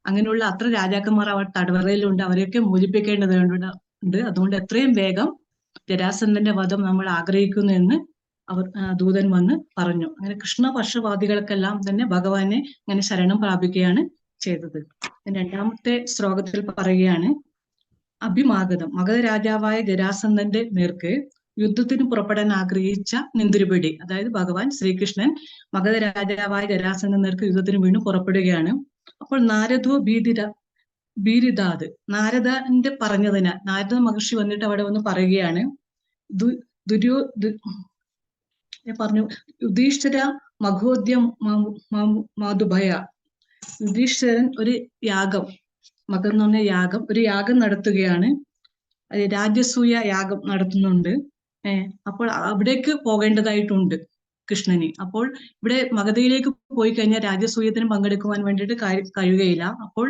അങ്ങനെയുള്ള അത്ര രാജാക്കന്മാർ അവർ തടവറയിലുണ്ട്. അവരെയൊക്കെ മോചിപ്പിക്കേണ്ടതുണ്ട്. അതുകൊണ്ട് എത്രയും വേഗം ജരാസന്ധന്റെ വധം നമ്മൾ ആഗ്രഹിക്കുന്നു എന്ന് ദൂതൻ വന്ന് പറഞ്ഞു. അങ്ങനെ കൃഷ്ണപക്ഷപാതികൾക്കെല്ലാം തന്നെ ഭഗവാനെ അങ്ങനെ ശരണം പ്രാപിക്കുകയാണ് ചെയ്തത്. രണ്ടാമത്തെ ശ്ലോകത്തിൽ പറയുകയാണ്, അഭിമാഗതം മഗധ രാജാവായ ജരാസന്ധന്റെ നേർക്ക് യുദ്ധത്തിന് പുറപ്പെടാൻ ആഗ്രഹിച്ച നിന്തിരുപടി, അതായത് ഭഗവാൻ ശ്രീകൃഷ്ണൻ മഗധ രാജാവായ ജരാസന്ധന്റെ നേർക്ക് യുദ്ധത്തിന് വീണ്ടും പുറപ്പെടുകയാണ്. അപ്പോൾ നാരദോ ഭീരിദാത്, നാരദന്റെ പറഞ്ഞതിനാൽ നാരദ മഹർഷി വന്നിട്ട് അവിടെ വന്ന് പറയുകയാണ്, പറഞ്ഞു, യുധിഷ്ഠിര മഘോദ്യം മാതുഭയ, യുധിഷ്ഠിരൻ ഒരു യാഗം, മകം എന്ന് പറഞ്ഞ യാഗം, ഒരു യാഗം നടത്തുകയാണ്, രാജസൂയ യാഗം നടത്തുന്നുണ്ട്. അപ്പോൾ അവിടേക്ക് പോകേണ്ടതായിട്ടുണ്ട് കൃഷ്ണന്. അപ്പോൾ ഇവിടെ മഗധയിലേക്ക് പോയി കഴിഞ്ഞാൽ രാജസൂയത്തിന് പങ്കെടുക്കുവാൻ വേണ്ടിയിട്ട് കഴിയുകയില്ല. അപ്പോൾ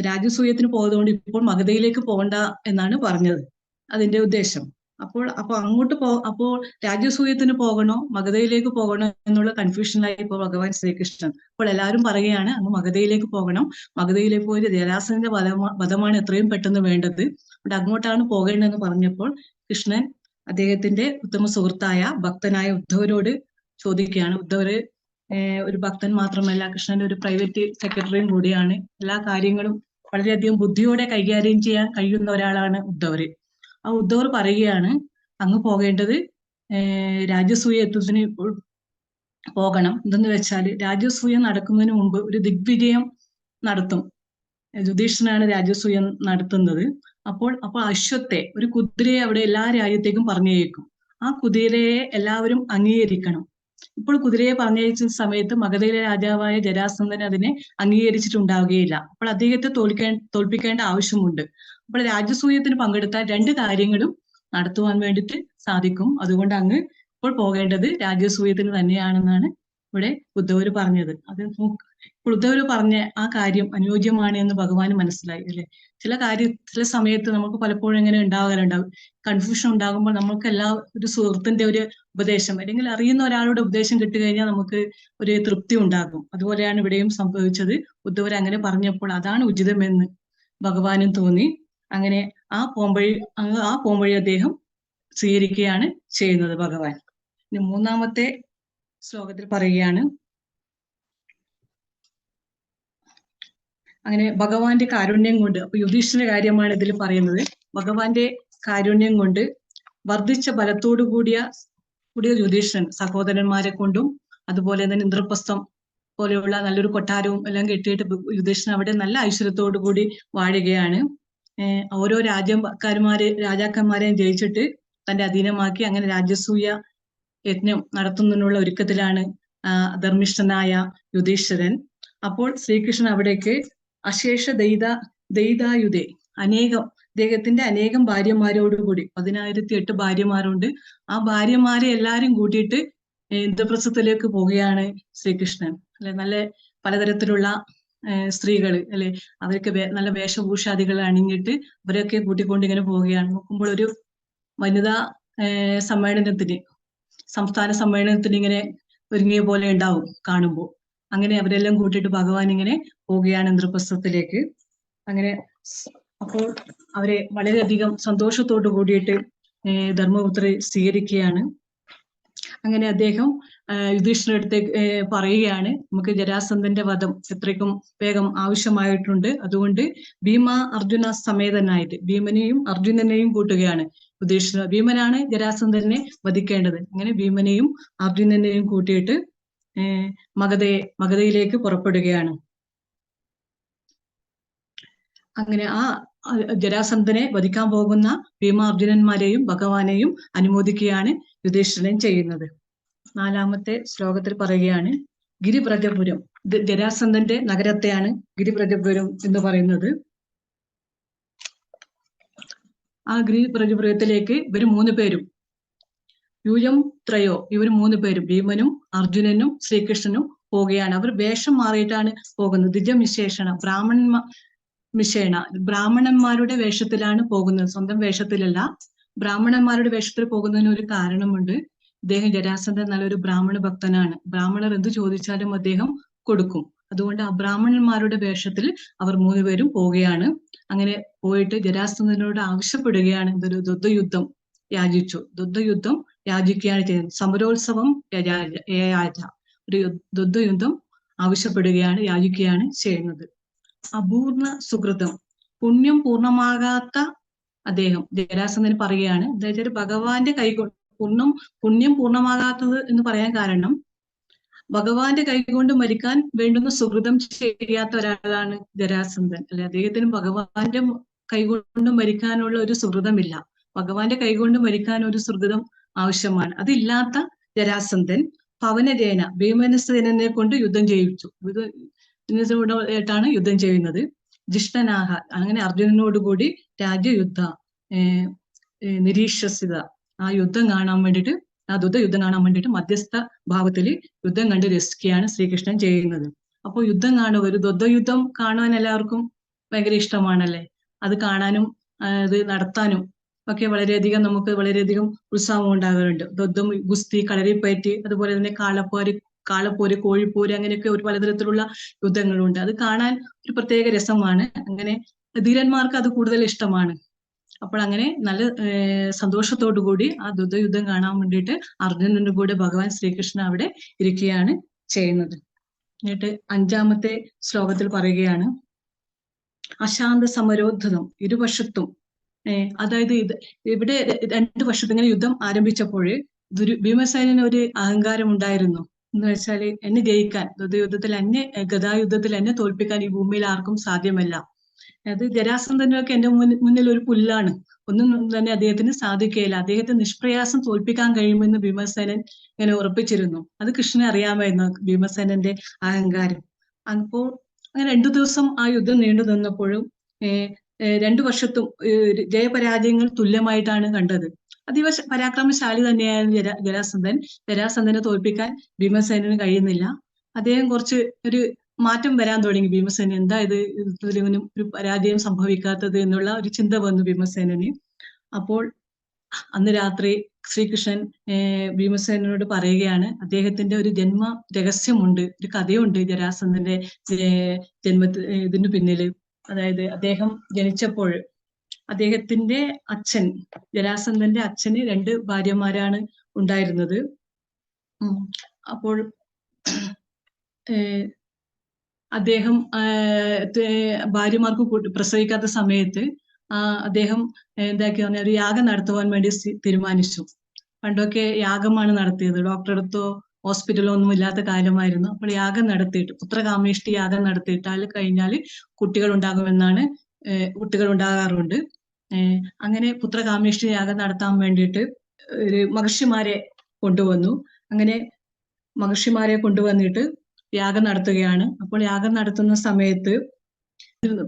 രാജസൂയത്തിന് പോയതുകൊണ്ട് ഇപ്പോൾ മഗധയിലേക്ക് പോകണ്ട എന്നാണ് പറഞ്ഞത്, അതിന്റെ ഉദ്ദേശം. അപ്പോൾ അങ്ങോട്ട് അപ്പോൾ രാജസൂയത്തിന് പോകണോ മഗധയിലേക്ക് പോകണോ എന്നുള്ള കൺഫ്യൂഷനിലായി ഇപ്പോൾ ഭഗവാൻ ശ്രീകൃഷ്ണൻ. അപ്പോൾ എല്ലാവരും പറയുകയാണ്, അങ്ങ് മഗധയിലേക്ക് പോകണം, മഗധയിലേക്ക് പോയി ജരാസന്ധന്റെ വധമാണ് എത്രയും പെട്ടെന്ന് വേണ്ടത്, അവിടെ അങ്ങോട്ടാണ് പോകേണ്ടതെന്ന് പറഞ്ഞപ്പോൾ കൃഷ്ണൻ അദ്ദേഹത്തിന്റെ ഉത്തമ സുഹൃത്തായ ഭക്തനായ ഉദ്ധവരോട് ചോദിക്കുകയാണ്. ഉദ്ധവര് ഒരു ഭക്തൻ മാത്രമല്ല, കൃഷ്ണന്റെ ഒരു പ്രൈവറ്റ് സെക്രട്ടറിയും കൂടിയാണ്. എല്ലാ കാര്യങ്ങളും വളരെയധികം ബുദ്ധിയോടെ കൈകാര്യം ചെയ്യാൻ കഴിയുന്ന ഒരാളാണ് ഉദ്ധവര്. ആ ഉദ്ധവർ പറയുകയാണ്, അങ്ങ് പോകേണ്ടത് രാജസൂയ യുദ്ധത്തിന് പോകണം. എന്തെന്ന് വെച്ചാൽ രാജസൂയം നടക്കുന്നതിന് മുമ്പ് ഒരു ദിഗ്വിജയം നടത്തും. യുധിഷ്ഠിരനാണ് രാജസൂയം നടത്തുന്നത്. അപ്പോൾ അശ്വത്തെ, ഒരു കുതിരയെ അവിടെ എല്ലാ രാജ്യത്തേക്കും പറഞ്ഞയക്കും. ആ കുതിരയെ എല്ലാവരും അംഗീകരിക്കണം. ഇപ്പോൾ കുതിരയെ പറഞ്ഞയച്ച സമയത്ത് മഗധയിലെ രാജാവായ ജരാസന്ധൻ അതിനെ അംഗീകരിച്ചിട്ടുണ്ടാവുകയില്ല. അപ്പോൾ അദ്ദേഹത്തെ തോൽപ്പിക്കേണ്ട ആവശ്യമുണ്ട്. അപ്പോൾ രാജസൂയത്തിന് പങ്കെടുത്താൽ രണ്ട് കാര്യങ്ങളും നടത്തുവാൻ വേണ്ടിയിട്ട് സാധിക്കും. അതുകൊണ്ട് അങ്ങ് ഇപ്പോൾ പോകേണ്ടത് രാജസൂയത്തിന് തന്നെയാണെന്നാണ് ഇവിടെ ഉദ്ധവര് പറഞ്ഞത്. അത് ഉദ്ധവര് പറഞ്ഞ ആ കാര്യം അനുയോജ്യമാണ് എന്ന് ഭഗവാന് മനസ്സിലായി അല്ലെ. ചില സമയത്ത് നമുക്ക് പലപ്പോഴും എങ്ങനെ ഉണ്ടാകാറുണ്ടാവും, കൺഫ്യൂഷൻ ഉണ്ടാകുമ്പോൾ നമുക്ക് ഒരു സുഹൃത്തിന്റെ ഒരു ഉപദേശം അല്ലെങ്കിൽ അറിയുന്ന ഒരാളുടെ ഉപദേശം കിട്ടുകഴിഞ്ഞാൽ നമുക്ക് ഒരു തൃപ്തി ഉണ്ടാകും. അതുപോലെയാണ് ഇവിടെയും സംഭവിച്ചത്. ഉദ്ധവർ അങ്ങനെ പറഞ്ഞപ്പോൾ അതാണ് ഉചിതമെന്ന് ഭഗവാനും തോന്നി. അങ്ങനെ ആ പോംവഴി അദ്ദേഹം സ്വീകരിക്കുകയാണ് ചെയ്യുന്നത് ഭഗവാൻ. ഇനി മൂന്നാമത്തെ ശ്ലോകത്തിൽ പറയുകയാണ്, അങ്ങനെ ഭഗവാന്റെ കാരുണ്യം കൊണ്ട്, അപ്പൊ യുധിഷ്ഠിരന്റെ കാര്യമാണ് ഇതിൽ പറയുന്നത്, ഭഗവാന്റെ കാരുണ്യം കൊണ്ട് വർദ്ധിച്ച ബലത്തോടു കൂടിയ യുധിഷ്ഠിരൻ സഹോദരന്മാരെ കൊണ്ടും അതുപോലെ തന്നെ ഇന്ദ്രപ്രസ്ഥം പോലെയുള്ള നല്ലൊരു കൊട്ടാരവും എല്ലാം കെട്ടിയിട്ട് യുധിഷ്ഠിരൻ അവിടെ നല്ല ഐശ്വര്യത്തോടു കൂടി വാഴുകയാണ്. ഓരോ രാജാക്കന്മാരെയും ജയിച്ചിട്ട് തന്റെ അധീനമാക്കി അങ്ങനെ രാജസൂയ യജ്ഞം നടത്തുന്നതിനുള്ള ഒരുക്കത്തിലാണ് ധർമ്മിഷ്ഠനായ യുധിഷ്ഠിരൻ. അപ്പോൾ ശ്രീകൃഷ്ണൻ അവിടേക്ക് അശേഷ ദൈതായുധേ അദ്ദേഹത്തിന്റെ അനേകം ഭാര്യമാരോടുകൂടി 1008 ഭാര്യമാരുണ്ട്. ആ ഭാര്യമാരെ എല്ലാരും കൂട്ടിയിട്ട് ഇന്ദ്രപ്രസ്ഥത്തിലേക്ക് പോവുകയാണ് ശ്രീകൃഷ്ണൻ. അല്ലെ, നല്ല പലതരത്തിലുള്ള സ്ത്രീകൾ അല്ലെ, അവർക്ക് നല്ല വേഷഭൂഷാദികൾ അണിഞ്ഞിട്ട് അവരൊക്കെ കൂട്ടിക്കൊണ്ട് ഇങ്ങനെ പോവുകയാണ്. നോക്കുമ്പോൾ ഒരു വനിതാ സംസ്ഥാന സമ്മേളനത്തിന് ഇങ്ങനെ ഒരുങ്ങിയ പോലെ ഉണ്ടാവും കാണുമ്പോൾ. അങ്ങനെ അവരെല്ലാം കൂട്ടിയിട്ട് ഭഗവാൻ ഇങ്ങനെ പോവുകയാണ് ഇന്ദ്രപ്രസ്ഥത്തിലേക്ക്. അങ്ങനെ അപ്പോൾ അവരെ വളരെയധികം സന്തോഷത്തോടു കൂടിയിട്ട് ധർമ്മപുത്രി സ്വീകരിക്കുകയാണ്. അങ്ങനെ അദ്ദേഹം യുധിഷ്ഠിരന്റെ അടുത്തേക്ക് പറയുകയാണ്, നമുക്ക് ജരാസന്ധന്റെ വധം എത്രയ്ക്കും വേഗം ആവശ്യമായിട്ടുണ്ട്. അതുകൊണ്ട് അർജുന സമേതനായിട്ട് ഭീമനെയും അർജുനനെയും കൂട്ടുകയാണ് യുധിഷ്ഠിരൻ. ഭീമനാണ് ജരാസന്ധനെ വധിക്കേണ്ടത്. അങ്ങനെ ഭീമനെയും അർജുനനെയും കൂട്ടിയിട്ട് മഗധയിലേക്ക് പുറപ്പെടുകയാണ്. അങ്ങനെ ആ ജരാസന്ധനെ വധിക്കാൻ പോകുന്ന ഭീമാർജുനന്മാരെയും ഭഗവാനെയും അനുമോദിക്കുകയാണ് യുധിഷ്ഠിരൻ ചെയ്യുന്നത്. നാലാമത്തെ ശ്ലോകത്തിൽ പറയുകയാണ്, ഗിരിവ്രജപുരം, ഇത് ജരാസന്ധന്റെ നഗരത്തെയാണ് ഗിരിവ്രജപുരം എന്ന് പറയുന്നത്. ആ ഗിരിവ്രജപുരത്തിലേക്ക് ഇവർ 3 പേരും യൂയം ത്രയോ, ഇവർ 3 പേരും ഭീമനും അർജുനനും ശ്രീകൃഷ്ണനും പോവുകയാണ്. അവർ വേഷം മാറിയിട്ടാണ് പോകുന്നത്. ദ്വിജമിശേഷണ ബ്രാഹ്മണന്മാരുടെ വേഷത്തിലാണ് പോകുന്നത്, സ്വന്തം വേഷത്തിലല്ല. ബ്രാഹ്മണന്മാരുടെ വേഷത്തിൽ പോകുന്നതിന് ഒരു കാരണമുണ്ട്. അദ്ദേഹം ജരാസന്ധൻ നല്ലൊരു ബ്രാഹ്മണ ഭക്തനാണ്. ബ്രാഹ്മണർ എന്ത് ചോദിച്ചാലും അദ്ദേഹം കൊടുക്കും. അതുകൊണ്ട് ആ ബ്രാഹ്മണന്മാരുടെ വേഷത്തിൽ അവർ 3 പേരും പോവുകയാണ്. അങ്ങനെ പോയിട്ട് ജരാസന്ധനോട് ആവശ്യപ്പെടുകയാണ്, ഇതൊരു ദ്വന്ദ്വയുദ്ധം യാചിക്കുകയാണ് ചെയ്യുന്നത്. സമരോത്സവം ഒരു ദ്വന്ദ്വയുദ്ധം ആവശ്യപ്പെടുകയാണ്, യാചിക്കുകയാണ് ചെയ്യുന്നത്. അപൂർണ സുകൃതം, പുണ്യം പൂർണ്ണമാകാത്ത അദ്ദേഹം ജരാസന്ധന് പറയുകയാണ്, എന്താ വെച്ചാൽ ഭഗവാന്റെ കൈകൊണ്ട് പുണ്യം പൂർണ്ണമാകാത്തത് എന്ന് പറയാൻ കാരണം ഭഗവാന്റെ കൈകൊണ്ട് മരിക്കാൻ വേണ്ടുന്ന സുഹൃതം ചെയ്യാത്ത ഒരാളാണ് ജരാസന്ധൻ. അല്ലെ, അദ്ദേഹത്തിന് ഭഗവാന്റെ കൈകൊണ്ട് മരിക്കാനുള്ള ഒരു സുഹൃതമില്ല. ഭഗവാന്റെ കൈകൊണ്ട് മരിക്കാൻ ഒരു സുഹൃതം ആവശ്യമാണ്. അതില്ലാത്ത ജരാസന്ധൻ പവനജേന ഭീമസേനനെ കൊണ്ട് യുദ്ധം ചെയ്യിച്ചു. ാണ് യുദ്ധം ചെയ്യുന്നത്. ജിഷ്ണനാഹ, അങ്ങനെ അർജുനനോടുകൂടി രാജ്യയുദ്ധ നിരീക്ഷസിത, ആ യുദ്ധം കാണാൻ വേണ്ടിയിട്ട്, ആ യുദ്ധം കാണാൻ വേണ്ടിയിട്ട് മധ്യസ്ഥ ഭാവത്തിൽ യുദ്ധം കണ്ട് രസിക്കുകയാണ് ശ്രീകൃഷ്ണൻ ചെയ്യുന്നത്. അപ്പോൾ യുദ്ധം കാണുക, ഒരു യുദ്ധം കാണുവാൻ എല്ലാവർക്കും ഭയങ്കര ഇഷ്ടമാണല്ലേ. അത് കാണാനും അത് നടത്താനും ഒക്കെ നമുക്ക് വളരെയധികം ഉത്സാഹം ഉണ്ടാകാറുണ്ട്. യുദ്ധം, ഗുസ്തി, കളരിപ്പയറ്റ്, അതുപോലെ തന്നെ കാളപ്പോര്, കോഴിപ്പോര്, അങ്ങനെയൊക്കെ ഒരു പലതരത്തിലുള്ള യുദ്ധങ്ങളുണ്ട്. അത് കാണാൻ ഒരു പ്രത്യേക രസമാണ്. അങ്ങനെ ധീരന്മാർക്ക് അത് കൂടുതൽ ഇഷ്ടമാണ്. അപ്പോൾ അങ്ങനെ നല്ല സന്തോഷത്തോടു കൂടി ആ യുദ്ധം കാണാൻ വേണ്ടിയിട്ട് അർജുനന്റെ കൂടെ ഭഗവാൻ ശ്രീകൃഷ്ണൻ അവിടെ ഇരിക്കുകയാണ് ചെയ്യുന്നത്. എന്നിട്ട് 5-ാമത്തെ ശ്ലോകത്തിൽ പറയുകയാണ്, അശാന്ത സമരോദ്ധതം, ഇരുവശത്തും അതായത് ഇവിടെ 2 വർഷത്തിൽ ഇങ്ങനെ യുദ്ധം ആരംഭിച്ചപ്പോൾ ഭീമസേനന് ഒരു അഹങ്കാരം ഉണ്ടായിരുന്നു. എന്ന് വെച്ചാൽ എന്നെ ജയിക്കാൻ, ഗദായുദ്ധത്തിൽ എന്നെ തോൽപ്പിക്കാൻ ഈ ഭൂമിയിൽ ആർക്കും സാധ്യമല്ല. അത് ജരാസന്ധനൊക്കെ എന്റെ മുന്നിൽ ഒരു പുല്ലാണ്, ഒന്നും തന്നെ അദ്ദേഹത്തിന് സാധിക്കുകയില്ല. അദ്ദേഹത്തെ നിഷ്പ്രയാസം തോൽപ്പിക്കാൻ കഴിയുമെന്ന് ഭീമസേനൻ ഇങ്ങനെ ഉറപ്പിച്ചിരുന്നു. അത് കൃഷ്ണനെ അറിയാമായിരുന്നു, ഭീമസേനന്റെ അഹങ്കാരം. അപ്പോൾ അങ്ങനെ 2 ദിവസം ആ യുദ്ധം നീണ്ടു നിന്നപ്പോഴും 2 വർഷത്തും ജയപരാജയങ്ങൾ തുല്യമായിട്ടാണ് കണ്ടത്. അതീവ പരാക്രമശാലി തന്നെയായിരുന്നു ജരാസന്ധനെ തോൽപ്പിക്കാൻ ഭീമസേനന് കഴിയുന്നില്ല. അദ്ദേഹം കുറച്ച് ഒരു മാറ്റം വരാൻ തുടങ്ങി. ഭീമസേനൻ എന്താ ഇതിലും ഒരു പരാജയം സംഭവിക്കാത്തത് എന്നുള്ള ഒരു ചിന്ത വന്നു ഭീമസേനന്. അപ്പോൾ അന്ന് രാത്രി ശ്രീകൃഷ്ണൻ ഭീമസേനോട് പറയുകയാണ്, അദ്ദേഹത്തിന്റെ ഒരു ജന്മ രഹസ്യമുണ്ട്, ഒരു കഥയുണ്ട് ജരാസന്ധന്റെ ഇതിന് പിന്നില്. അതായത് അദ്ദേഹം ജനിച്ചപ്പോൾ അദ്ദേഹത്തിന്റെ അച്ഛൻ, ജരാസന്ധന്റെ അച്ഛന് 2 ഭാര്യമാരാണ് ഉണ്ടായിരുന്നത്. അപ്പോൾ അദ്ദേഹം ഭാര്യമാർക്ക് പ്രസവിക്കാത്ത സമയത്ത് അദ്ദേഹം എന്താക്കി പറഞ്ഞാൽ ഒരു യാഗം നടത്തുവാൻ വേണ്ടി തീരുമാനിച്ചു. പണ്ടൊക്കെ യാഗമാണ് നടത്തിയത്, ഡോക്ടറെ അടുത്തോ ഹോസ്പിറ്റലോ ഒന്നും ഇല്ലാത്ത കാലമായിരുന്നു. അപ്പോൾ യാഗം നടത്തിയിട്ട്, പുത്രകാമേഷ്ടി യാഗം നടത്തിയിട്ടാൽ കഴിഞ്ഞാൽ കുട്ടികൾ ഉണ്ടാകാറുണ്ട്. അങ്ങനെ പുത്രകാമേഷ്ടി യാഗം നടത്താൻ വേണ്ടിയിട്ട് ഒരു മഹർഷിമാരെ കൊണ്ടുവന്നു. അങ്ങനെ മഹർഷിമാരെ കൊണ്ടുവന്നിട്ട് യാഗം നടത്തുകയാണ്. അപ്പോൾ യാഗം നടത്തുന്ന സമയത്ത്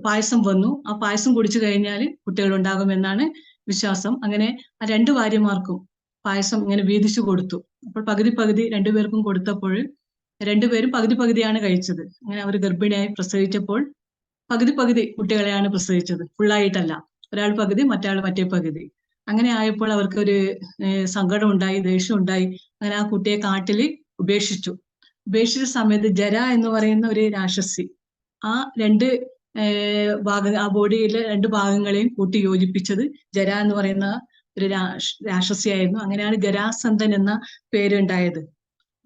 പായസം വന്നു. ആ പായസം കുടിച്ചു കഴിഞ്ഞാൽ കുട്ടികൾ ഉണ്ടാകുമെന്നാണ് വിശ്വാസം. അങ്ങനെ ആ 2 ഭാര്യമാർക്കും പായസം ഇങ്ങനെ വീതിച്ചു കൊടുത്തു. അപ്പോൾ പകുതി 2 പേർക്കും കൊടുത്തപ്പോൾ 2 പേരും പകുതിയാണ് കഴിച്ചത്. അങ്ങനെ അവർ ഗർഭിണിയായി പ്രസവിച്ചപ്പോൾ പകുതി കുട്ടികളെയാണ് പ്രസവിച്ചത്, ഫുള്ളായിട്ടല്ല. ഒരാൾ പകുതി, മറ്റേ പകുതി. അങ്ങനെ ആയപ്പോൾ അവർക്കൊരു സങ്കടം ഉണ്ടായി, ദേഷ്യം ഉണ്ടായി. അങ്ങനെ ആ കുട്ടിയെ കാട്ടില് ഉപേക്ഷിച്ച സമയത്ത് ജര എന്ന് പറയുന്ന ഒരു രാക്ഷസി ആ 2 ആ ബോഡിയിലെ 2 ഭാഗങ്ങളെയും കൂട്ടി യോജിപ്പിച്ചത് ജര എന്ന് പറയുന്ന ഒരു രാക്ഷസിയായിരുന്നു. അങ്ങനെയാണ് ജരാസന്ധൻ എന്ന പേരുണ്ടായത്.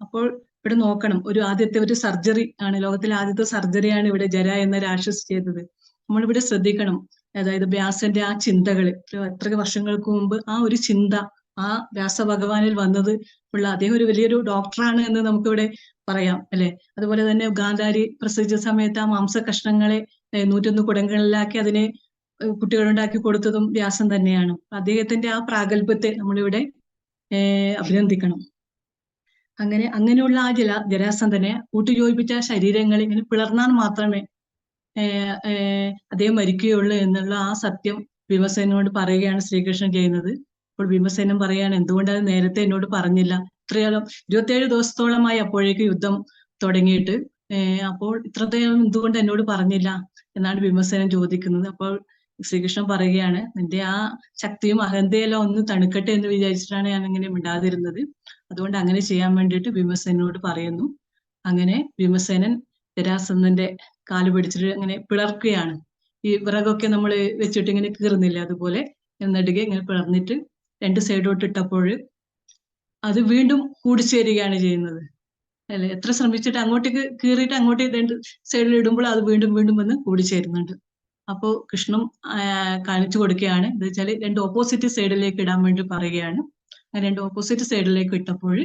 അപ്പോൾ ഇവിടെ നോക്കണം, ആദ്യത്തെ ഒരു സർജറി ആണ്, ലോകത്തിലെ ആദ്യത്തെ സർജറിയാണ് ഇവിടെ ജര എന്ന രാക്ഷസി ചെയ്തത്. നമ്മളിവിടെ ശ്രദ്ധിക്കണം. അതായത് വ്യാസന്റെ ആ ചിന്തകള്, എത്ര വർഷങ്ങൾക്ക് മുമ്പ് ആ ഒരു ചിന്ത ആ വ്യാസഭഗവാനിൽ വന്നത് അദ്ദേഹം ഒരു വലിയൊരു ഡോക്ടറാണ് എന്ന് നമുക്കിവിടെ പറയാം, അല്ലെ. അതുപോലെ തന്നെ ഗാന്ധാരി പ്രസവിച്ച സമയത്ത് ആ മാംസകഷ്ണങ്ങളെ 101 കുടങ്ങളിലാക്കി അതിനെ കുട്ടികളുണ്ടാക്കി കൊടുത്തതും വ്യാസൻ തന്നെയാണ്. അദ്ദേഹത്തിന്റെ ആ പ്രാഗൽഭ്യത്തെ നമ്മളിവിടെ അഭിനന്ദിക്കണം. അങ്ങനെയുള്ള ആ ജരാസന്ധനെ കൂട്ടിയോജിപ്പിച്ച ശരീരങ്ങൾ ഇങ്ങനെ പിളർന്നാൽ മാത്രമേ അദ്ദേഹം മരിക്കുകയുള്ളൂ എന്നുള്ള ആ സത്യം ഭീമസേനോട് പറയുകയാണ് ശ്രീകൃഷ്ണൻ ചെയ്യുന്നത്. അപ്പോൾ ഭീമസേനൻ പറയാണ്, എന്തുകൊണ്ടത് നേരത്തെ എന്നോട് പറഞ്ഞില്ല? ഇത്രയോളം 27 ദിവസത്തോളമായി അപ്പോഴേക്ക് യുദ്ധം തുടങ്ങിയിട്ട്, അപ്പോൾ ഇത്രത്തോളം എന്തുകൊണ്ട് എന്നോട് പറഞ്ഞില്ല എന്നാണ് ഭീമസേനൻ ചോദിക്കുന്നത്. അപ്പോൾ ശ്രീകൃഷ്ണൻ പറയുകയാണ്, നിന്റെ ആ ശക്തിയും അഹന്തയെല്ലാം ഒന്ന് തണുക്കട്ടെ എന്ന് വിചാരിച്ചിട്ടാണ് ഞാൻ ഇങ്ങനെ മിണ്ടാതിരുന്നത്. അതുകൊണ്ട് അങ്ങനെ ചെയ്യാൻ വേണ്ടിയിട്ട് ഭീമസേനോട് പറയുന്നു. അങ്ങനെ ഭീമസേനൻ ജരാസന്ധന്റെ കാല് പിടിച്ചിട്ട് അങ്ങനെ പിളർക്കുകയാണ്. ഈ വിറകൊക്കെ നമ്മൾ വെച്ചിട്ട് ഇങ്ങനെ കീറുന്നില്ല, അതുപോലെ നെടുകെ ഇങ്ങനെ പിളർന്നിട്ട് 2 സൈഡോട്ട് ഇട്ടപ്പോൾ അത് വീണ്ടും കൂടിച്ചേരുകയാണ് ചെയ്യുന്നത്. അല്ലെ? എത്ര ശ്രമിച്ചിട്ട് അങ്ങോട്ടേക്ക് കീറിയിട്ട് അങ്ങോട്ടേക്ക് രണ്ട് സൈഡിൽ ഇടുമ്പോൾ അത് വീണ്ടും വീണ്ടും വന്ന് കൂടിച്ചേരുന്നുണ്ട്. അപ്പോൾ കൃഷ്ണൻ കാണിച്ചു കൊടുക്കുകയാണ്, എന്താ വെച്ചാൽ രണ്ട് ഓപ്പോസിറ്റ് സൈഡിലേക്ക് ഇടാൻ വേണ്ടി പറയുകയാണ്. അങ്ങനെ രണ്ട് ഓപ്പോസിറ്റ് സൈഡിലേക്ക് ഇട്ടപ്പോൾ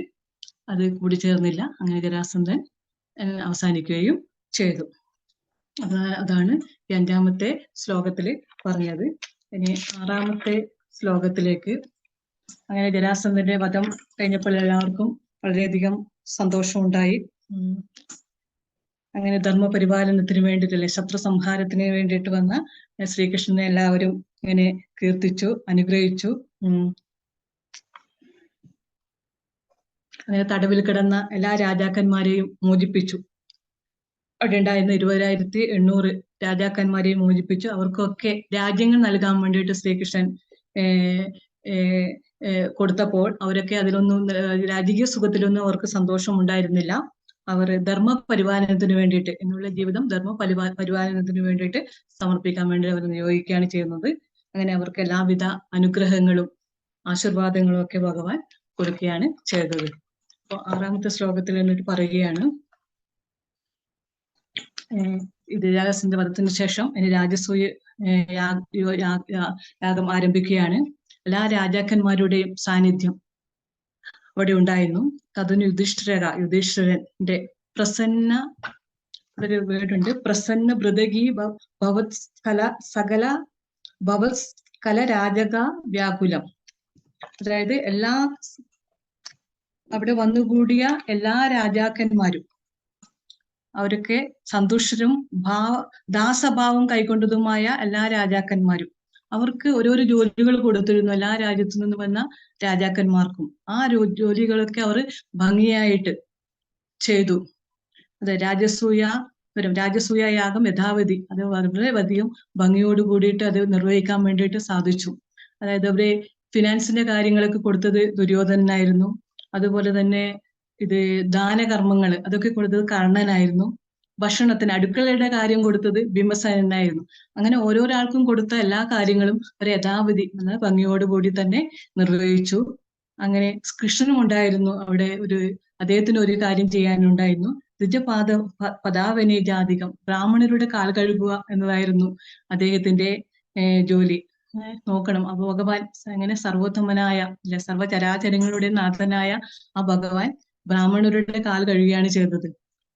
അത് കൂടിച്ചേർന്നില്ല. അങ്ങനെ ജരാസന്ധൻ അവസാനിക്കുകയും ചെയ്തു. അതാണ് 5-ാമത്തെ ശ്ലോകത്തിൽ പറഞ്ഞത്. ഇനി 6-ാമത്തെ ശ്ലോകത്തിലേക്ക്. അങ്ങനെ ജരാസന്ധന്റെ വധം കഴിഞ്ഞപ്പോൾ എല്ലാവർക്കും വളരെയധികം സന്തോഷമുണ്ടായി. അങ്ങനെ ധർമ്മപരിപാലനത്തിന് വേണ്ടിയിട്ടല്ലേ, ശത്രു സംഹാരത്തിന് വേണ്ടിയിട്ട് വന്ന ശ്രീകൃഷ്ണനെ എല്ലാവരും ഇങ്ങനെ കീർത്തിച്ചു, അനുഗ്രഹിച്ചു. അങ്ങനെ തടവിൽ കിടന്ന എല്ലാ രാജാക്കന്മാരെയും മോചിപ്പിച്ചു. അവിടെ ഉണ്ടായിരുന്ന 20,800 രാജാക്കന്മാരെയും മോചിപ്പിച്ചു. അവർക്കൊക്കെ രാജ്യങ്ങൾ നൽകാൻ വേണ്ടിയിട്ട് ശ്രീകൃഷ്ണൻ കൊടുത്തപ്പോൾ അവരൊക്കെ അതിലൊന്നും രാജകീയ സുഖത്തിലൊന്നും അവർക്ക് സന്തോഷം ഉണ്ടായിരുന്നില്ല. അവർ ധർമ്മപരിപാലനത്തിന് വേണ്ടിയിട്ട്, എന്നുള്ള ജീവിതം ധർമ്മപരിപാലനത്തിന് വേണ്ടിയിട്ട് സമർപ്പിക്കാൻ വേണ്ടി അവർ നിയോഗിക്കുകയാണ് ചെയ്യുന്നത്. അങ്ങനെ അവർക്ക് എല്ലാവിധ അനുഗ്രഹങ്ങളും ആശീർവാദങ്ങളും ഒക്കെ ഭഗവാൻ കൊടുക്കുകയാണ് ചെയ്തത്. അപ്പൊ 6-ാമത്തെ ശ്ലോകത്തിൽ എന്നിട്ട് പറയുകയാണ്, ഇത് ജരാസന്ധ വധത്തിന് ശേഷം ഇനി രാജസൂയ യാഗം ആരംഭിക്കുകയാണ്. എല്ലാ രാജാക്കന്മാരുടെയും സാന്നിധ്യം അവിടെ ഉണ്ടായിരുന്നു. തദനു യുധിഷ്ഠിരന്റെ പ്രസന്ന, ഒരു വേർഡുണ്ട്, പ്രസന്ന ഭൃതകി ഭവത്സ്കല രാജക വ്യാകുലം. അതായത് അവിടെ വന്നുകൂടിയ എല്ലാ രാജാക്കന്മാരും അവരൊക്കെ സന്തുഷ്ടരും ദാസഭാവം കൈക്കൊണ്ടതുമായ എല്ലാ രാജാക്കന്മാരും, അവർക്ക് ഓരോരോ ജോലികൾ കൊടുത്തിരുന്നു എല്ലാ രാജ്യത്തു നിന്ന് വന്ന രാജാക്കന്മാർക്കും. ആ ജോലികളൊക്കെ അവർ ഭംഗിയായിട്ട് ചെയ്തു. അതെ, രാജസൂയ യാഗം യഥാവധി, അത് വളരെയധികം ഭംഗിയോട് കൂടിയിട്ട് അത് നിർവഹിക്കാൻ വേണ്ടിയിട്ട് സാധിച്ചു. അതായത് അവരെ ഫിനാൻസിന്റെ കാര്യങ്ങളൊക്കെ കൊടുത്തത് ദുര്യോധനനായിരുന്നു. അതുപോലെ തന്നെ ഇത് ദാനകർമ്മങ്ങൾ അതൊക്കെ കൊടുത്തത് കർണനായിരുന്നു. ഭക്ഷണത്തിന് അടുക്കളയുടെ കാര്യം കൊടുത്തത് ഭീമസേനായിരുന്നു. അങ്ങനെ ഓരോരാൾക്കും കൊടുത്ത എല്ലാ കാര്യങ്ങളും ഒരു യഥാവിധി ഭംഗിയോടുകൂടി തന്നെ നിർവഹിച്ചു. അങ്ങനെ കൃഷ്ണനും ഉണ്ടായിരുന്നു അവിടെ. അദ്ദേഹത്തിന് ഒരു കാര്യം ചെയ്യാനുണ്ടായിരുന്നു. പദാവനി ജാതികം, ബ്രാഹ്മണരുടെ കാൽ കഴുകുക എന്നതായിരുന്നു അദ്ദേഹത്തിന്റെ ജോലി. നോക്കണം, അപ്പൊ ഭഗവാൻ അങ്ങനെ സർവോത്തമനായ സർവചരാചരങ്ങളുടെ നാഥനായ ആ ഭഗവാൻ ബ്രാഹ്മണരുടെ കാൽ കഴുകുകയാണ് ചെയ്തത്.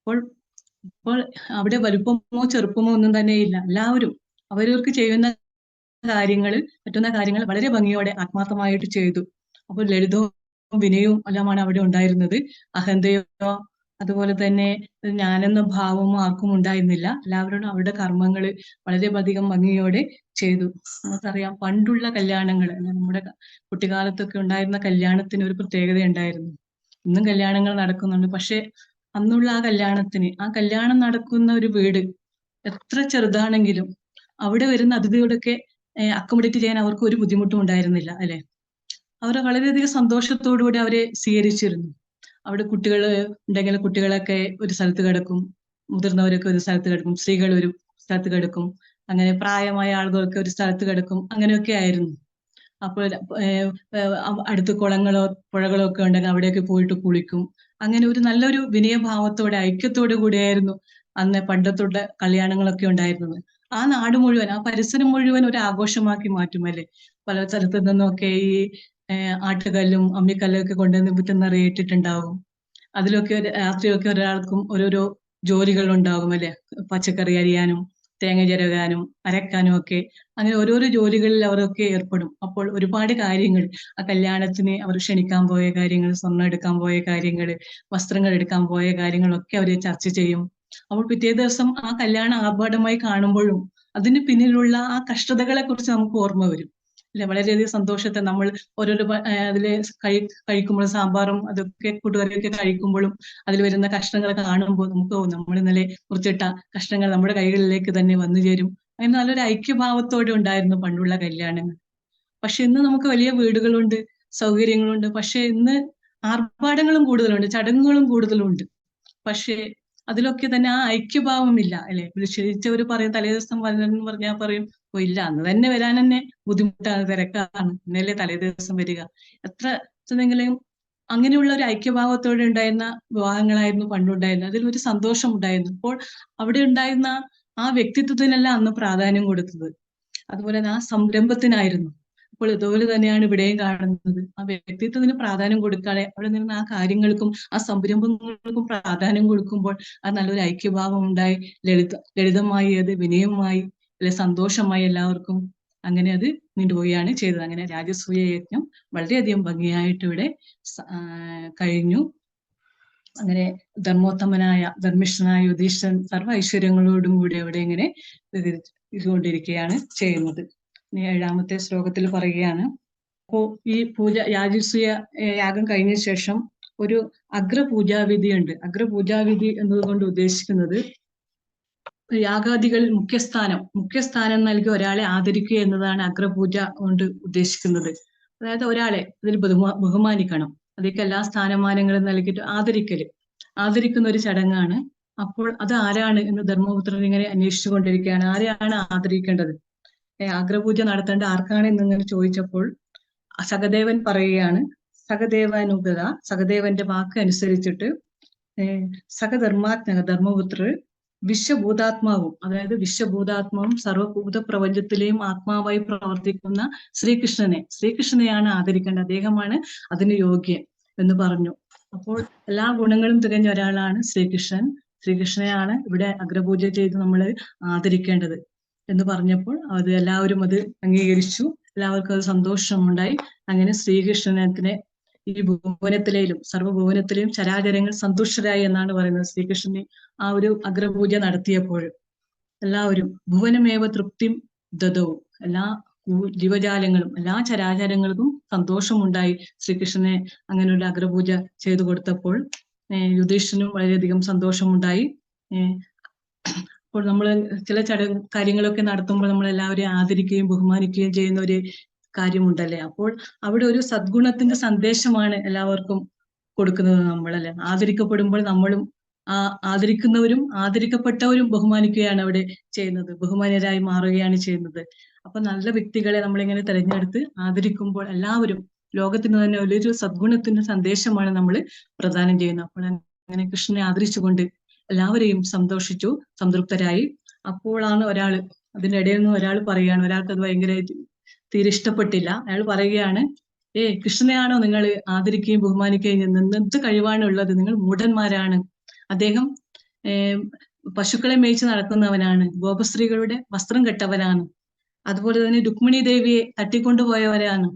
അപ്പോൾ അവിടെ വലുപ്പമോ ചെറുപ്പമോ ഒന്നും തന്നെ ഇല്ല. എല്ലാവരും അവരവർക്ക് ചെയ്യുന്ന പറ്റുന്ന കാര്യങ്ങൾ വളരെ ഭംഗിയോടെ ആത്മാർത്ഥമായിട്ട് ചെയ്തു. അപ്പോൾ ലളിതവും വിനയവും എല്ലാമാണ് അവിടെ ഉണ്ടായിരുന്നത്. അഹന്തയോ അതുപോലെ തന്നെ ഞാനെന്ന ഭാവമോ ആർക്കും ഉണ്ടായിരുന്നില്ല. എല്ലാവരും അവരുടെ കർമ്മങ്ങൾ വളരെയധികം ഭംഗിയോടെ ചെയ്തു. നമുക്കറിയാം, പണ്ടുള്ള കല്യാണങ്ങൾ, നമ്മുടെ കുട്ടിക്കാലത്തൊക്കെ ഉണ്ടായിരുന്ന കല്യാണത്തിന് ഒരു പ്രത്യേകത ഉണ്ടായിരുന്നു. ഇന്നും കല്യാണങ്ങൾ നടക്കുന്നുണ്ട്. പക്ഷെ അന്നുള്ള ആ കല്യാണം നടക്കുന്ന ഒരു വീട് എത്ര ചെറുതാണെങ്കിലും അവിടെ വരുന്ന അതിഥിയോടൊക്കെ അക്കോമഡേറ്റ് ചെയ്യാൻ അവർക്ക് ഒരു ബുദ്ധിമുട്ടും ഉണ്ടായിരുന്നില്ല, അല്ലെ? അവരെ വളരെയധികം സന്തോഷത്തോടുകൂടി അവരെ സ്വീകരിച്ചിരുന്നു. അവിടെ കുട്ടികൾ ഉണ്ടെങ്കിൽ കുട്ടികളൊക്കെ ഒരു സ്ഥലത്ത് കിടക്കും, മുതിർന്നവരൊക്കെ ഒരു സ്ഥലത്ത് കിടക്കും, സ്ത്രീകൾ ഒരു സ്ഥലത്ത് കിടക്കും, അങ്ങനെ പ്രായമായ ആളുകളൊക്കെ ഒരു സ്ഥലത്ത് കിടക്കും. അങ്ങനെയൊക്കെ ആയിരുന്നു. അപ്പോൾ അടുത്ത് കുളങ്ങളോ പുഴകളോ ഒക്കെ ഉണ്ടെങ്കിൽ അവിടെയൊക്കെ പോയിട്ട് കുളിക്കും. അങ്ങനെ ഒരു നല്ലൊരു വിനയഭാവത്തോടെ ഐക്യത്തോടു കൂടിയായിരുന്നു അന്ന് പണ്ടത്തോടെ കല്യാണങ്ങളൊക്കെ ഉണ്ടായിരുന്നത്. ആ നാട് മുഴുവൻ, ആ പരിസരം മുഴുവൻ ഒരു ആഘോഷമാക്കി മാറ്റുമല്ലേ. പല സ്ഥലത്തു നിന്നൊക്കെ ഈ ആട്ടുകല്ലും അമ്മിക്കല്ലും ഒക്കെ കൊണ്ടുവന്ന് മുറ്റം നിറയിട്ടിട്ടുണ്ടാവും. അതിലൊക്കെ രാത്രിയൊക്കെ ഒരാൾക്കും ഓരോരോ ജോലികൾ ഉണ്ടാകും, അല്ലെ? പച്ചക്കറി അരിയാനും തേങ്ങ ചിരകാനും അരക്കാനും ഒക്കെ അങ്ങനെ ഓരോരോ ജോലികളിൽ അവരൊക്കെ ഏർപ്പെടും. അപ്പോൾ ഒരുപാട് കാര്യങ്ങൾ, ആ കല്യാണത്തിന് അവർ ക്ഷണിക്കാൻ പോയ കാര്യങ്ങൾ, സ്വർണ്ണം എടുക്കാൻ പോയ കാര്യങ്ങൾ, വസ്ത്രങ്ങൾ എടുക്കാൻ പോയ കാര്യങ്ങളൊക്കെ അവർ ചർച്ച ചെയ്യും. അപ്പോൾ പിറ്റേ ദിവസം ആ കല്യാണം ആർഭാടമായി കാണുമ്പോഴും അതിന് പിന്നിലുള്ള ആ കഷ്ടതകളെ കുറിച്ച് നമുക്ക് ഓർമ്മ വരും, അല്ലെ? വളരെയധികം സന്തോഷത്തെ നമ്മൾ ഓരോരോ അതില് കഴിക്കുമ്പോൾ സാമ്പാറും അതൊക്കെ കൂട്ടുകാരൊക്കെ കഴിക്കുമ്പോഴും അതിൽ വരുന്ന കഷ്ണങ്ങൾ കാണുമ്പോൾ നമുക്ക് നമ്മൾ ഇന്നലെ മുറിച്ചിട്ട കഷ്ണങ്ങൾ നമ്മുടെ കൈകളിലേക്ക് തന്നെ വന്നു ചേരും. അങ്ങനെ നല്ലൊരു ഐക്യഭാവത്തോടെ ഉണ്ടായിരുന്നു പണ്ടുള്ള കല്യാണങ്ങൾ. പക്ഷെ ഇന്ന് നമുക്ക് വലിയ വീടുകളുണ്ട്, സൗകര്യങ്ങളുണ്ട്. പക്ഷെ ഇന്ന് ആർഭാടങ്ങളും കൂടുതലുണ്ട്, ചടങ്ങുകളും കൂടുതലുണ്ട്. പക്ഷെ അതിലൊക്കെ തന്നെ ആ ഐക്യഭാവമില്ല, അല്ലെ? ക്ഷണിച്ചവര് പറയും തലേ ദിവസം വരണമെന്ന് പറഞ്ഞാൽ പറയും, ഓ ഇല്ല, അന്ന് തന്നെ വരാൻ തന്നെ ബുദ്ധിമുട്ടാണ്, തിരക്കാണ്, ഇന്നല്ലേ തലേ ദിവസം വരിക. എത്ര എന്തെങ്കിലും അങ്ങനെയുള്ള ഒരു ഐക്യഭാവത്തോടെ ഉണ്ടായിരുന്ന വിവാഹങ്ങളായിരുന്നു പണ്ടുണ്ടായിരുന്നത്. അതിലൊരു സന്തോഷം ഉണ്ടായിരുന്നു. അപ്പോൾ അവിടെ ഉണ്ടായിരുന്ന ആ വ്യക്തിത്വത്തിനല്ല അന്ന് പ്രാധാന്യം കൊടുത്തത്, അതുപോലെ തന്നെ ആ സംരംഭത്തിനായിരുന്നു. അപ്പോൾ ഇതുപോലെ തന്നെയാണ് ഇവിടെയും കാണുന്നത്. ആ വ്യക്തിത്വത്തിന് പ്രാധാന്യം കൊടുക്കാതെ അവിടെ നിന്ന് ആ കാര്യങ്ങൾക്കും ആ സംരംഭങ്ങൾക്കും പ്രാധാന്യം കൊടുക്കുമ്പോൾ അത് നല്ലൊരു ഐക്യഭാവം ഉണ്ടായി, ലളിതമായി അത് വിനയമായി അല്ലെ സന്തോഷമായി എല്ലാവർക്കും അങ്ങനെ അത് നീണ്ടുപോവുകയാണ് ചെയ്തത്. അങ്ങനെ രാജസൂയ യജ്ഞം വളരെയധികം ഭംഗിയായിട്ട് ഇവിടെ കഴിഞ്ഞു. അങ്ങനെ ധർമ്മിഷ്ഠനായ യുധിഷ്ഠിരൻ സർവ്വ ഐശ്വര്യങ്ങളോടും കൂടി അവിടെ ഇങ്ങനെ ഇതുകൊണ്ടിരിക്കുകയാണ് ചെയ്യുന്നത്. ഇനി 7ാമത്തെ ശ്ലോകത്തിൽ പറയുകയാണ്, അപ്പോ ഈ രാജസൂയ യാഗം കഴിഞ്ഞ ശേഷം ഒരു അഗ്രപൂജാവിധി ഉണ്ട്. അഗ്രപൂജാവിധി എന്നതുകൊണ്ട് ഉദ്ദേശിക്കുന്നത് യാഗാദികളിൽ മുഖ്യസ്ഥാനം നൽകി ഒരാളെ ആദരിക്കുക എന്നതാണ് അഗ്രപൂജ കൊണ്ട് ഉദ്ദേശിക്കുന്നത്. അതായത് ഒരാളെ അതിൽ ബഹുമാനിക്കണം, അതിലേക്ക് എല്ലാ സ്ഥാനമാനങ്ങളും നൽകിയിട്ട് ആദരിക്കുന്ന ഒരു ചടങ്ങാണ്. അപ്പോൾ അത് ആരാണ് എന്ന് ധർമ്മപുത്രൻ ഇങ്ങനെ അന്വേഷിച്ചു കൊണ്ടിരിക്കുകയാണ്. ആരെയാണ് ആദരിക്കേണ്ടത്, അഗ്രപൂജ നടത്തേണ്ട ആർക്കാണ് എന്നിങ്ങനെ ചോദിച്ചപ്പോൾ സഹദേവൻ പറയുകയാണ്, സഹദേവന്റെ വാക്ക് അനുസരിച്ചിട്ട് ധർമ്മപുത്രർ വിശ്വഭൂതാത്മാവും, അതായത് വിശ്വഭൂതാത്മാവും സർവഭൂത പ്രപഞ്ചത്തിലെയും ആത്മാവായി പ്രവർത്തിക്കുന്ന ശ്രീകൃഷ്ണനെയാണ് ആദരിക്കേണ്ടത്, അദ്ദേഹമാണ് അതിന് യോഗ്യൻ എന്ന് പറഞ്ഞു. അപ്പോൾ എല്ലാ ഗുണങ്ങളും തികഞ്ഞ ഒരാളാണ് ശ്രീകൃഷ്ണനെയാണ് ഇവിടെ അഗ്രപൂജ ചെയ്ത് നമ്മൾ ആദരിക്കേണ്ടത് എന്ന് പറഞ്ഞപ്പോൾ അത് എല്ലാവരും അത് അംഗീകരിച്ചു. എല്ലാവർക്കും അത് സന്തോഷമുണ്ടായി. അങ്ങനെ ശ്രീകൃഷ്ണനെ ഈ ഭുവനത്തിലെയും സർവ്വഭുവനത്തിലെയും ചരാചരങ്ങൾ സന്തുഷ്ടരായി എന്നാണ് പറയുന്നത്. ശ്രീകൃഷ്ണനെ ആ ഒരു അഗ്രപൂജ നടത്തിയപ്പോൾ എല്ലാവരും ഭുവനമേവ തൃപ്തിം ദദവും, എല്ലാ ജീവജാലങ്ങളും എല്ലാ ചരാചരങ്ങൾക്കും സന്തോഷമുണ്ടായി ശ്രീകൃഷ്ണനെ അങ്ങനെ ഒരു അഗ്രപൂജ ചെയ്തു കൊടുത്തപ്പോൾ. യുധിഷ്ഠിരനും വളരെയധികം സന്തോഷമുണ്ടായി. അപ്പോൾ നമ്മൾ ചില കാര്യങ്ങളൊക്കെ നടത്തുമ്പോൾ നമ്മൾ എല്ലാവരെയും ആദരിക്കുകയും ബഹുമാനിക്കുകയും ചെയ്യുന്ന ഒരു കാര്യമുണ്ടല്ലേ. അപ്പോൾ അവിടെ ഒരു സദ്ഗുണത്തിന്റെ സന്ദേശമാണ് എല്ലാവർക്കും കൊടുക്കുന്നത് നമ്മളല്ലേ. ആദരിക്കപ്പെടുമ്പോൾ നമ്മളും ആദരിക്കുന്നവരും ആദരിക്കപ്പെട്ടവരും ബഹുമാനിക്കുകയാണ് അവിടെ ചെയ്യുന്നത്, ബഹുമാന്യരായി മാറുകയാണ് ചെയ്യുന്നത്. അപ്പൊ നല്ല വ്യക്തികളെ നമ്മളിങ്ങനെ തിരഞ്ഞെടുത്ത് ആദരിക്കുമ്പോൾ എല്ലാവരും ലോകത്തിന് തന്നെ വലിയൊരു സദ്ഗുണത്തിന്റെ സന്ദേശമാണ് നമ്മൾ പ്രദാനം ചെയ്യുന്നത്. അപ്പോൾ അങ്ങനെ കൃഷ്ണനെ ആദരിച്ചുകൊണ്ട് എല്ലാവരെയും സന്തോഷിച്ചു, സംതൃപ്തരായി. അപ്പോഴാണ് അതിന്റെ ഇടയിൽ നിന്ന് ഒരാൾ പറയുകയാണ്, ഒരാൾക്ക് അത് ഭയങ്കരമായിട്ട് തീരെ ഇഷ്ടപ്പെട്ടില്ല. അയാൾ പറയുകയാണ്, കൃഷ്ണനെയാണോ നിങ്ങൾ ആദരിക്കുകയും ബഹുമാനിക്കുകയും ചെയ്യുന്നത്? എന്ത് കഴിവാണ് ഉള്ളത്? നിങ്ങൾ മൂഢന്മാരാണ്. അദ്ദേഹം പശുക്കളെ മേയിച്ച് നടക്കുന്നവനാണ്, ഗോപസ്ത്രീകളുടെ വസ്ത്രം കെട്ടവനാണ്, അതുപോലെ തന്നെ രുക്മിണി ദേവിയെ തട്ടിക്കൊണ്ടുപോയവരാണ്.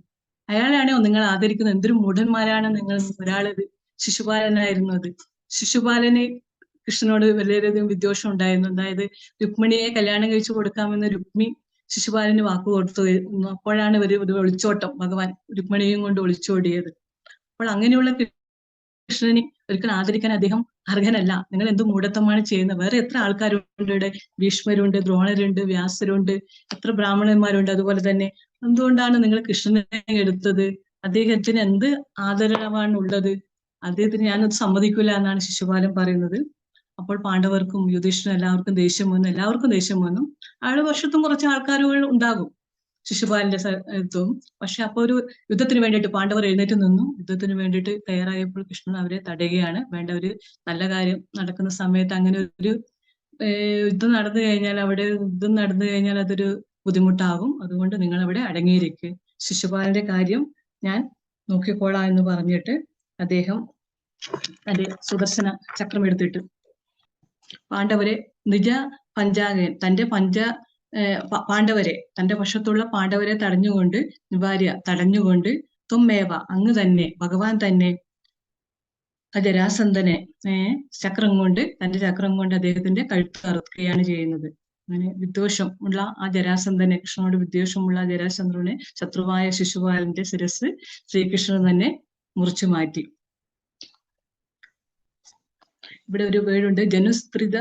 അയാളെയാണോ നിങ്ങൾ ആദരിക്കുന്നത്? എന്തൊരു മൂഢന്മാരാണ് നിങ്ങൾ. ഒരാളത് ശിശുപാലനായിരുന്നു. ശിശുപാലന് കൃഷ്ണനോട് വളരെയധികം വിദ്വേഷം ഉണ്ടായിരുന്നു. അതായത് രുക്മിണിയെ കല്യാണം കഴിച്ചു കൊടുക്കാമെന്ന് ശിശുപാലന് വാക്ക് കൊടുത്തു. അപ്പോഴാണ് ഒരു ഒളിച്ചോട്ടം, ഭഗവാൻ രുക്മിണിയും കൊണ്ട് ഒളിച്ചോടിയത്. അപ്പോൾ അങ്ങനെയുള്ള കൃഷ്ണനെ ഒരിക്കലും ആദരിക്കാൻ അദ്ദേഹം അർഹനല്ല. നിങ്ങൾ എന്ത് മൂഢത്വമാണ് ചെയ്യുന്നത്? വേറെ എത്ര ആൾക്കാരുണ്ട് ഇവിടെ, ഭീഷ്മരുണ്ട്, ദ്രോണരുണ്ട്, വ്യാസരുണ്ട്, എത്ര ബ്രാഹ്മണന്മാരുണ്ട്. അതുപോലെ തന്നെ എന്തുകൊണ്ടാണ് നിങ്ങൾ കൃഷ്ണനെ എടുത്തത്? അദ്ദേഹത്തിന് എന്ത് ആദരവാണ് ഉള്ളത്? അദ്ദേഹത്തിന് ഞാനത് സമ്മതിക്കില്ല എന്നാണ് ശിശുപാലൻ പറയുന്നത്. അപ്പോൾ പാണ്ഡവർക്കും യുധിഷ്ഠിരനും എല്ലാവർക്കും ദേഷ്യം വന്നു. അയാളുടെ വർഷത്തും കുറച്ച് ആൾക്കാരുകൾ ഉണ്ടാകും ശിശുപാലന്റെ സ്ഥലത്തും. പക്ഷെ അപ്പൊ ഒരു യുദ്ധത്തിന് വേണ്ടിയിട്ട് പാണ്ഡവർ എഴുന്നേറ്റ് നിന്നു. യുദ്ധത്തിന് വേണ്ടിയിട്ട് തയ്യാറായപ്പോൾ കൃഷ്ണൻ അവരെ തടയുകയാണ്. വേണ്ട, ഒരു നല്ല കാര്യം നടക്കുന്ന സമയത്ത് അങ്ങനെ ഒരു യുദ്ധം നടന്നു കഴിഞ്ഞാൽ അതൊരു ബുദ്ധിമുട്ടാകും. അതുകൊണ്ട് നിങ്ങൾ അവിടെ അടങ്ങിയിരിക്കുക, ശിശുപാലന്റെ കാര്യം ഞാൻ നോക്കിക്കോളാം എന്ന് പറഞ്ഞിട്ട് അദ്ദേഹം തന്റെ സുദർശന ചക്രം എടുത്തിട്ട് പാണ്ഡവരെ തന്റെ വശത്തുള്ള പാണ്ഡവരെ തടഞ്ഞുകൊണ്ട് ത്വമേവ, അങ്ങ് തന്നെ, ഭഗവാൻ തന്നെ, ജരാസന്ധനെ തന്റെ ചക്രം കൊണ്ട് അദ്ദേഹത്തിന്റെ കഴുത്ത് അറുക്കുകയാണ് ചെയ്യുന്നത്. അങ്ങനെ വിദ്വേഷമുള്ള ആ ജരാസന്ധനെ, കൃഷ്ണനോട് വിദ്വേഷമുള്ള ജരാസന്ധനെ, ശത്രുവായ ശിശുപാലന്റെ ശിരസ് ശ്രീകൃഷ്ണൻ തന്നെ മുറിച്ചു മാറ്റി. ഇവിടെ ഒരു വേടുണ്ട്, ജനുസ്ത്രിത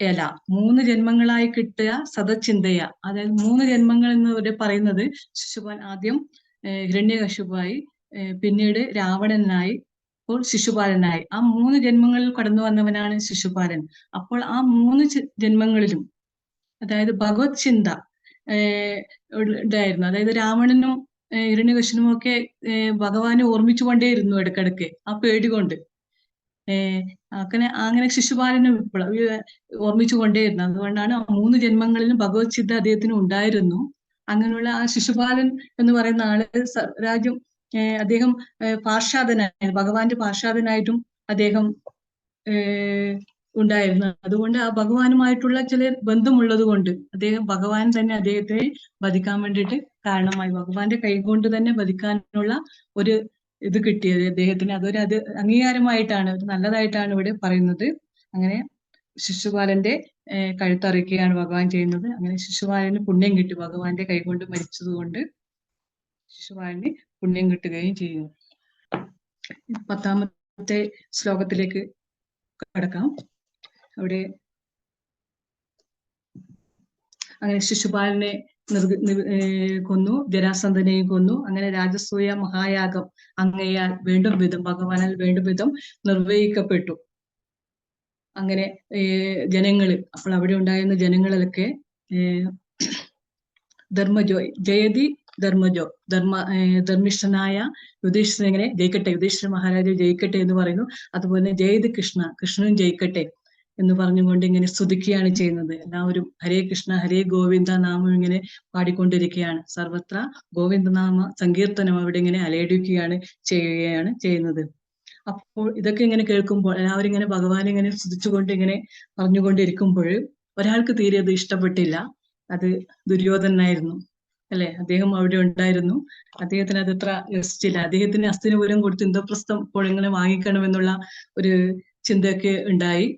എല, 3 ജന്മങ്ങളായി കിട്ടിയ സതചിന്തയ. അതായത് 3 ജന്മങ്ങൾ എന്ന് ഇവിടെ പറയുന്നത് ശിശുപാലൻ ആദ്യം ഹിരണ്യകശിപായി, പിന്നീട് രാവണനായി, ഇപ്പോൾ ശിശുപാലനായി. ആ 3 ജന്മങ്ങളിൽ കടന്നു വന്നവനാണ് ശിശുപാലൻ. അപ്പോൾ ആ 3 ജന്മങ്ങളിലും അതായത് ഭഗവത് ചിന്ത ഉണ്ടായിരുന്നു. അതായത് രാവണനും ഹിരണ്യകശിപുവും ഒക്കെ ഭഗവാനെ ഓർമ്മിച്ചുകൊണ്ടേയിരുന്നു ഇടക്കിടക്ക് ആ പേടി കൊണ്ട്. അങ്ങനെ ശിശുപാലനെ ഓർമ്മിച്ചുകൊണ്ടേയിരുന്നു. അതുകൊണ്ടാണ് 3 ജന്മങ്ങളിലും ഭഗവത് ചിന്ത അദ്ദേഹത്തിന് ഉണ്ടായിരുന്നു. അങ്ങനെയുള്ള ആ ശിശുപാലൻ എന്ന് പറയുന്ന ആള് രാജ്യം അദ്ദേഹം പാർഷാദനായി, ഭഗവാന്റെ പാർഷാദനായിട്ടും അദ്ദേഹം ഉണ്ടായിരുന്നു. അതുകൊണ്ട് ആ ഭഗവാനുമായിട്ടുള്ള ചില ബന്ധമുള്ളത് കൊണ്ട് ഭഗവാൻ തന്നെ അദ്ദേഹത്തെ വധിക്കാൻ വേണ്ടിയിട്ട് കാരണമായി. ഭഗവാന്റെ കൈകൊണ്ട് തന്നെ വധിക്കാനുള്ള ഒരു ഇത് കിട്ടിയത് അദ്ദേഹത്തിന്. അതൊരു അംഗീകാരമായിട്ടാണ്, ഒരു നല്ലതായിട്ടാണ് ഇവിടെ പറയുന്നത്. അങ്ങനെ ശിശുപാലന്റെ കഴുത്തറിക്കുകയാണ് ഭഗവാൻ ചെയ്യുന്നത്. അങ്ങനെ ശിശുപാലന് പുണ്യം കിട്ടി. ഭഗവാന്റെ കൈകൊണ്ട് മരിച്ചത് കൊണ്ട് ശിശുപാലന് പുണ്യം കിട്ടുകയും ചെയ്യുന്നു. 10ാമത്തെ ശ്ലോകത്തിലേക്ക് കടക്കാം. അവിടെ അങ്ങനെ ശിശുപാലനെ കൊന്നു, ജരാസന്ധനെയും കൊന്നു. അങ്ങനെ രാജസൂയ മഹായാഗം അങ്ങയാൽ വേണ്ടും വിധം, ഭഗവാനാൽ വേണ്ടും വിധം നിർവഹിക്കപ്പെട്ടു. അങ്ങനെ ജനങ്ങള്, അപ്പോൾ അവിടെ ഉണ്ടായിരുന്ന ജനങ്ങളിലൊക്കെ ജയതി ധർമ്മജോ, ധർമ്മിഷ്ഠനായ യുധിഷ്ഠിരനെ ജയിക്കട്ടെ, യുധിഷ്ഠിര മഹാരാജാവ് ജയിക്കട്ടെ എന്ന് പറയുന്നു. അതുപോലെ ജയതി കൃഷ്ണ, കൃഷ്ണനും ജയിക്കട്ടെ എന്ന് പറഞ്ഞുകൊണ്ട് ഇങ്ങനെ സ്തുതിക്കുകയാണ് ചെയ്യുന്നത്. എല്ലാവരും ഹരേ കൃഷ്ണ ഹരേ ഗോവിന്ദ നാമം ഇങ്ങനെ പാടിക്കൊണ്ടിരിക്കുകയാണ്. സർവത്ര ഗോവിന്ദനാമ സങ്കീർത്തനം അവിടെ ഇങ്ങനെ അലയടിക്കുകയാണ് ചെയ്യുന്നത്. അപ്പോൾ ഇതൊക്കെ ഇങ്ങനെ കേൾക്കുമ്പോൾ എല്ലാവരും ഇങ്ങനെ ഭഗവാനെ ഇങ്ങനെ സ്തുതിച്ചുകൊണ്ട് ഇങ്ങനെ പറഞ്ഞുകൊണ്ടിരിക്കുമ്പോൾ ഒരാൾക്ക് തീരെ അത് ഇഷ്ടപ്പെട്ടില്ല. അത് ദുര്യോധനായിരുന്നു, അല്ലെ? അദ്ദേഹം അവിടെ ഉണ്ടായിരുന്നു. അദ്ദേഹത്തിന് അത് അത്ര രസിച്ചില്ല. അദ്ദേഹത്തിന് ഹസ്തിനപുരം കൊടുത്ത് ഇന്ദ്രപ്രസ്ഥം ഇപ്പോൾ എങ്ങനെ വാങ്ങിക്കണമെന്നുള്ള ഒരു ചിന്തയൊക്കെ ഉണ്ടായി.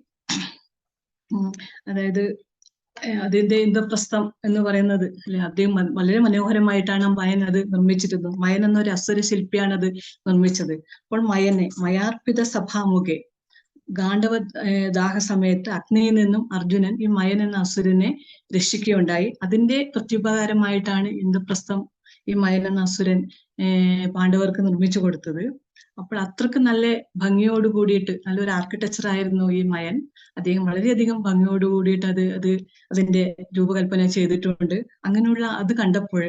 അതായത് അതിന്റെ ഇന്ദ്രപ്രസ്ഥം എന്ന് പറയുന്നത്, അല്ലെ, അദ്ദേഹം വളരെ മനോഹരമായിട്ടാണ് മയൻ അത് നിർമ്മിച്ചിരുന്നത്. മയൻ എന്നൊരു അസുര ശില്പിയാണ് അത് നിർമ്മിച്ചത്. അപ്പോൾ മയാർപ്പിത സഭാമുഖെ ഗാണ്ഡവ ദാഹ സമയത്ത് അഗ്നിയിൽ നിന്നും അർജുനൻ ഈ മയൻ എന്ന അസുരനെ രക്ഷിക്കുകയുണ്ടായി. അതിന്റെ പ്രത്യുപകാരമായിട്ടാണ് ഇന്ദ്രപ്രസ്ഥം ഈ മയൻ എന്ന അസുരൻ പാണ്ഡവർക്ക് നിർമ്മിച്ചു കൊടുത്തത്. അപ്പോൾ അത്രക്ക് നല്ല ഭംഗിയോട് കൂടിയിട്ട്, നല്ലൊരു ആർക്കിടെക്ചർ ആയിരുന്നു ഈ മയൻ. അദ്ദേഹം വളരെയധികം ഭംഗിയോട് കൂടിയിട്ട് അതിന്റെ രൂപകൽപ്പന ചെയ്തിട്ടുണ്ട്. അങ്ങനെയുള്ള അത് കണ്ടപ്പോൾ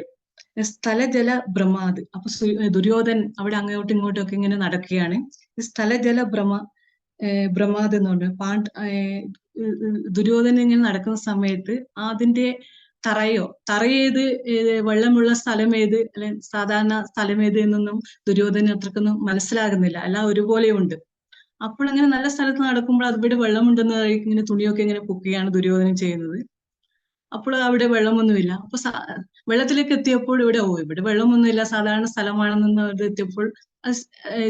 സ്ഥലജല ഭ്രമാത്, അപ്പൊ ദുര്യോധൻ അവിടെ അങ്ങോട്ടും ഇങ്ങോട്ടും ഒക്കെ ഇങ്ങനെ നടക്കുകയാണ്. സ്ഥലജല ഭ്രമാത് എന്ന് പറഞ്ഞു ദുര്യോധന ഇങ്ങനെ നടക്കുന്ന സമയത്ത് അതിന്റെ തറയേത്, വെള്ളമുള്ള സ്ഥലം ഏത്, അല്ലെ സാധാരണ സ്ഥലം ഏത് എന്നൊന്നും ദുര്യോധന അത്രക്കൊന്നും മനസ്സിലാകുന്നില്ല. എല്ലാം ഒരുപോലെ ഉണ്ട്. അപ്പോൾ അങ്ങനെ നല്ല സ്ഥലത്ത് നടക്കുമ്പോൾ അതിവിടെ വെള്ളമുണ്ടെന്ന് ഇങ്ങനെ തുണിയൊക്കെ ഇങ്ങനെ പൊക്കുകയാണ് ദുര്യോധനൻ ചെയ്യുന്നത്. അപ്പോൾ അവിടെ വെള്ളമൊന്നുമില്ല. അപ്പൊ വെള്ളത്തിലേക്ക് എത്തിയപ്പോൾ ഇവിടെ വെള്ളമൊന്നുമില്ല, സാധാരണ സ്ഥലമാണെന്ന് എത്തിയപ്പോൾ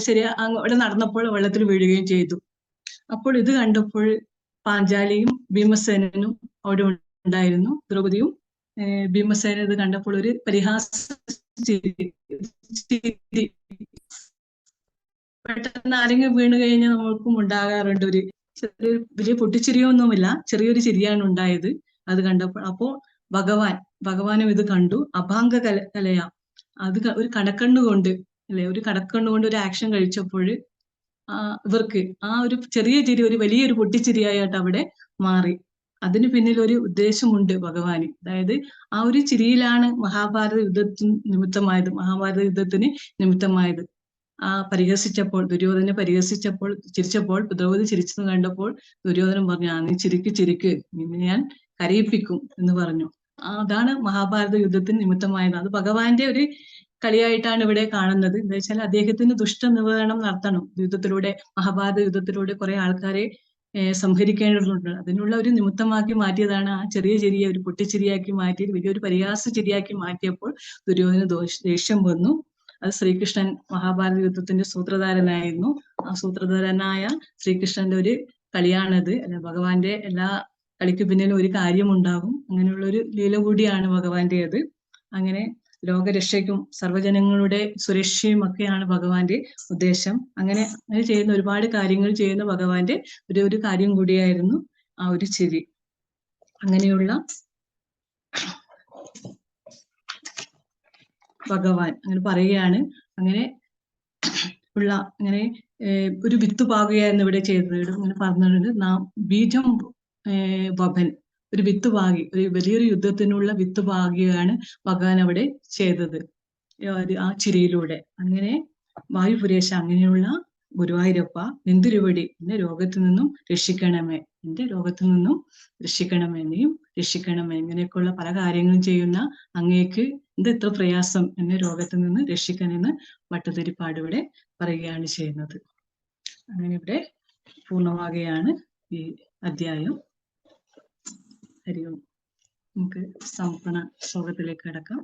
ശരി അവിടെ നടന്നപ്പോൾ വെള്ളത്തിൽ വീഴുകയും ചെയ്തു. അപ്പോൾ ഇത് കണ്ടപ്പോൾ പാഞ്ചാലിയും ഭീമസേനനും അവിടെ ഉണ്ടായിരുന്നു. ദ്രൗപദിയും ഭീമസേന ഇത് കണ്ടപ്പോൾ ഒരു പരിഹാസ പെട്ടെന്ന് ആരെങ്കിലും വീണ് കഴിഞ്ഞാൽ നമ്മൾക്കും ഉണ്ടാകാറുണ്ട് ഒരു വലിയ പൊട്ടിച്ചിരിയൊന്നുമില്ല, ചെറിയൊരു ചിരിയാണ് ഉണ്ടായത് അത് കണ്ടപ്പോൾ. അപ്പോ ഭഗവാനും ഇത് കണ്ടു. അഭാംഗ കലയാ, അത് ഒരു കടക്കണ്ണുകൊണ്ട്, അല്ലെ, ഒരു കടക്കണ്ണുകൊണ്ട് ഒരു ആക്ഷൻ കഴിച്ചപ്പോൾ ഇവർക്ക് ആ ഒരു ചെറിയ ചിരി ഒരു വലിയൊരു പൊട്ടിച്ചിരിയായിട്ട് അവിടെ മാറി. അതിന് പിന്നിൽ ഒരു ഉദ്ദേശമുണ്ട് ഭഗവാന്. അതായത് ആ ഒരു ചിരിയിലാണ് മഹാഭാരത യുദ്ധത്തിന് നിമിത്തമായത്. ദുര്യോധനെ പരിഹസിച്ചപ്പോൾ ചിരിച്ചപ്പോൾ ദ്രൗപദി ചിരിച്ചത് കണ്ടപ്പോൾ ദുര്യോധനൻ പറഞ്ഞു, നീ ചിരിക്ക് നിന്നെ ഞാൻ കരയിപ്പിക്കും എന്ന് പറഞ്ഞു. അതാണ് മഹാഭാരത യുദ്ധത്തിന് നിമിത്തമായത്. അത് ഭഗവാന്റെ ഒരു കളിയായിട്ടാണ് ഇവിടെ കാണുന്നത്. എന്താ വെച്ചാൽ അദ്ദേഹത്തിന് ദുഷ്ടനിവാരണം നടത്തണം. മഹാഭാരത യുദ്ധത്തിലൂടെ കുറെ ആൾക്കാരെ സംഹരിക്കേണ്ടതുണ്ട്. അതിനുള്ള ഒരു നിമിത്തമാക്കി മാറ്റിയതാണ് ആ ചെറിയ ചിരിയെ ഒരു പൊട്ടിച്ചിരിയാക്കി മാറ്റി വലിയൊരു പരിഹാസ ചിരിയാക്കി മാറ്റിയപ്പോൾ ദുര്യോധന ദേഷ്യം വന്നു. അത് ശ്രീകൃഷ്ണൻ മഹാഭാരത യുദ്ധത്തിന്റെ സൂത്രധാരനായിരുന്നു. ആ സൂത്രധാരനായ ശ്രീകൃഷ്ണന്റെ ഒരു കളിയാണത്. അല്ലെ, ഭഗവാന്റെ എല്ലാ കളിക്ക് പിന്നിലും ഒരു കാര്യമുണ്ടാകും. അങ്ങനെയുള്ള ഒരു ലീല കൂടിയാണ് ഭഗവാന്റേത്. അങ്ങനെ ലോകരക്ഷയ്ക്കും സർവ്വജനങ്ങളുടെ സുരക്ഷയും ഒക്കെയാണ് ഭഗവാന്റെ ഉദ്ദേശം. അങ്ങനെ ചെയ്യുന്ന ഒരുപാട് കാര്യങ്ങൾ ചെയ്യുന്ന ഭഗവാന്റെ ഒരു കാര്യം കൂടിയായിരുന്നു ആ ഒരു ചിരി. അങ്ങനെയുള്ള ഭഗവാൻ അങ്ങനെ പറയുകയാണ്. അങ്ങനെ ഒരു വിത്ത് പാകുകയായിരുന്നു ഇവിടെ ചെയ്തത്. ഇങ്ങനെ പറഞ്ഞിട്ടുണ്ട്, ബീജം വപൻ, ഒരു വിത്ത് പാകി, ഒരു വലിയൊരു യുദ്ധത്തിനുള്ള വിത്ത് പാകുകയാണ് ഭഗവാൻ അവിടെ ചെയ്തത്. ആ ചിരിയിലൂടെ. അങ്ങനെ വായുപുരേശ, അങ്ങനെയുള്ള ഗുരുവായൂരപ്പ നെന്തിരുവടി, എന്റെ രോഗത്തു നിന്നും രക്ഷിക്കണമേ, എന്റെ രോഗത്തു നിന്നും രക്ഷിക്കണമേ, എന്നെയും രക്ഷിക്കണമേ, ഇങ്ങനെയൊക്കെയുള്ള പല കാര്യങ്ങളും ചെയ്യുന്ന അങ്ങേക്ക് എന്ത് ഇത്ര പ്രയാസം, എന്നെ രോഗത്തു നിന്ന് രക്ഷിക്കണമെന്ന് ഭട്ടതിരിപ്പാട് ഇവിടെ പറയുകയാണ് ചെയ്യുന്നത്. അങ്ങനെ ഇവിടെ പൂർണ്ണമാകുകയാണ് ഈ അധ്യായം. ഹരി ഓം. നമുക്ക് സമർപ്പണ ശ്ലോകത്തിലേക്ക് കടക്കാം.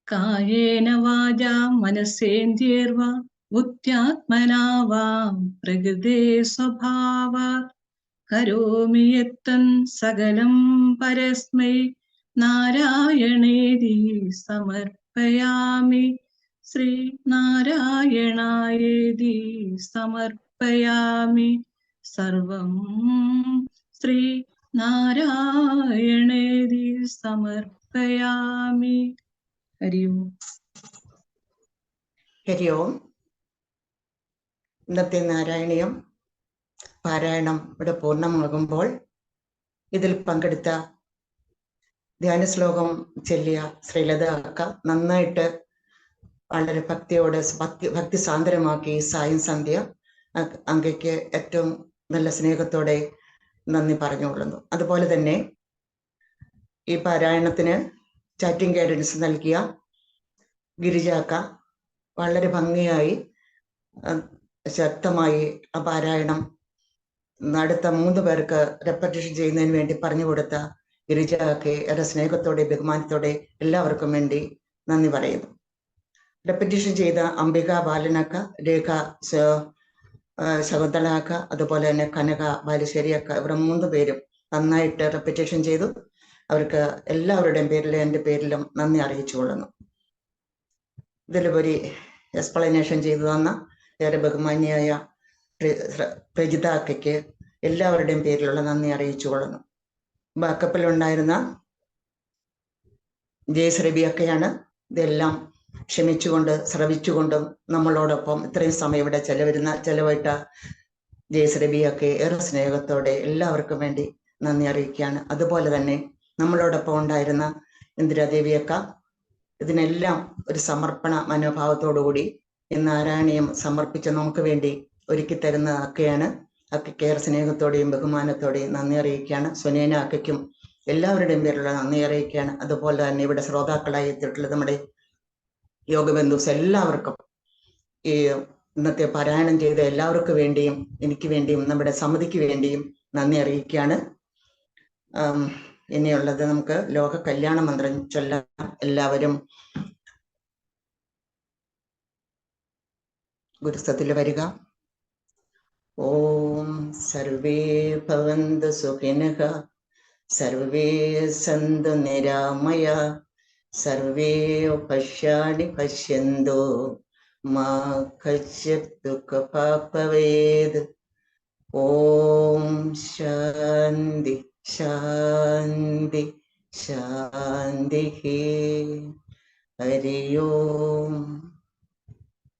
കായേന വാചാ മനസേന്ദ്രിയർവാ ബുദ്ധ്യാത്മനാ വാ പ്രകൃതേ സ്വഭാവാത് കരോമി യത്തൻ സകലം പരസ്മൈ നാരായണേതി സമർപ്പയാമി. ശ്രീ നാരായണായേതി സമർപ്പയാമി. സർവം ശ്രീ നാരായണേതി സമർപ്പയാമി. ഹരി ഓം. ഹരി ഓം. ഇന്നത്തെ നാരായണീയം പാരായണം ഇവിടെ പൂർണ്ണമാകുമ്പോൾ ഇതിൽ പങ്കെടുത്ത ധ്യാന ശ്ലോകം ചൊല്ലിയ ശ്രീലത അക്ക നന്നായിട്ട് വളരെ ഭക്തിയോടെ ഭക്തി സാന്ദ്രമാക്കി സായം സന്ധ്യ അങ്ങയ്ക്ക് ഏറ്റവും നല്ല സ്നേഹത്തോടെ നന്ദി പറഞ്ഞുകൊള്ളുന്നു. അതുപോലെ തന്നെ ഈ പാരായണത്തിന് ചാറ്റിംഗ് ഗൈഡൻസ് നൽകിയ ഗിരിജാക്ക വളരെ ഭംഗിയായി ശക്തമായി ആ പാരായണം അടുത്ത 3 പേർക്ക് റെപ്പറ്റീഷൻ ചെയ്യുന്നതിന് വേണ്ടി പറഞ്ഞു കൊടുത്ത ഗിരിജാക്കെ ഏറെ സ്നേഹത്തോടെ ബഹുമാനത്തോടെ എല്ലാവർക്കും വേണ്ടി നന്ദി പറയുന്നു. റെപ്പറ്റീഷൻ ചെയ്ത അംബിക ബാലനക്ക, രേഖ ശകുന്തളാക്ക, അതുപോലെ തന്നെ കനക ബാലുശ്ശേരിയക്ക, ഇവർ 3 പേരും നന്നായിട്ട് റെപ്പറ്റീഷൻ ചെയ്തു. അവർക്ക് എല്ലാവരുടെയും പേരിലും എൻ്റെ പേരിലും നന്ദി അറിയിച്ചു കൊള്ളുന്നു. ഇതിലുപരി എക്സ്പ്ലനേഷൻ ചെയ്തു തന്ന ഏറെ ബഹുമാന്യായ പ്രജിത അക്കയ്ക്ക് എല്ലാവരുടെയും പേരിലുള്ള നന്ദി അറിയിച്ചു കൊള്ളുന്നു. ബാക്കപ്പിലുണ്ടായിരുന്ന ജയശ്രീബി ഒക്കെയാണ് ഇതെല്ലാം ക്ഷമിച്ചുകൊണ്ട് ശ്രവിച്ചുകൊണ്ടും നമ്മളോടൊപ്പം ഇത്രയും സമയം ഇവിടെ ചെലവിട്ട ജയശ്രീബി ഒക്കെ ഏറെ സ്നേഹത്തോടെ എല്ലാവർക്കും വേണ്ടി നന്ദി അറിയിക്കുകയാണ്. അതുപോലെ തന്നെ നമ്മളോടൊപ്പം ഉണ്ടായിരുന്ന ഇന്ദിരാദേവിയൊക്കെ ഇതിനെല്ലാം ഒരു സമർപ്പണ മനോഭാവത്തോടുകൂടി ഈ നാരായണീയം സമർപ്പിച്ച് നമുക്ക് വേണ്ടി ഒരുക്കി തരുന്ന അക്കയാണ്. അക്കയ്ക്ക് ഏറെ സ്നേഹത്തോടെയും ബഹുമാനത്തോടെയും നന്ദി അറിയിക്കുകയാണ്. സുനേന അക്കയ്ക്കും എല്ലാവരുടെയും പേരിലുള്ള നന്ദി അറിയിക്കുകയാണ്. അതുപോലെ തന്നെ ഇവിടെ ശ്രോതാക്കളായി എത്തിയിട്ടുള്ള നമ്മുടെ യോഗബന്ധുസ് എല്ലാവർക്കും ഈ ഇന്നത്തെ പാരായണം ചെയ്ത എല്ലാവർക്കും വേണ്ടിയും എനിക്ക് വേണ്ടിയും നമ്മുടെ സമിതിക്ക് വേണ്ടിയും നന്ദി അറിയിക്കുകയാണ്. ഇനിയുള്ളത് നമുക്ക് ലോക കല്യാണ മന്ത്രം ചൊല്ലാം. എല്ലാവരും ഗുരുസ്ഥത്തിൽ വരിക. ഓം സർവേ ഭവന്തു സുഖിനഃ സർവേ സന്തു നിരാമയ സർവേ പശ്യാണി പശ്യന്തു മാ കശ്ചിത് ദുഃഖഭാഗ് ഭവേത്. ഓം ശാന്തി ശാന്തി ശാന്തി. ഹരി ഓം.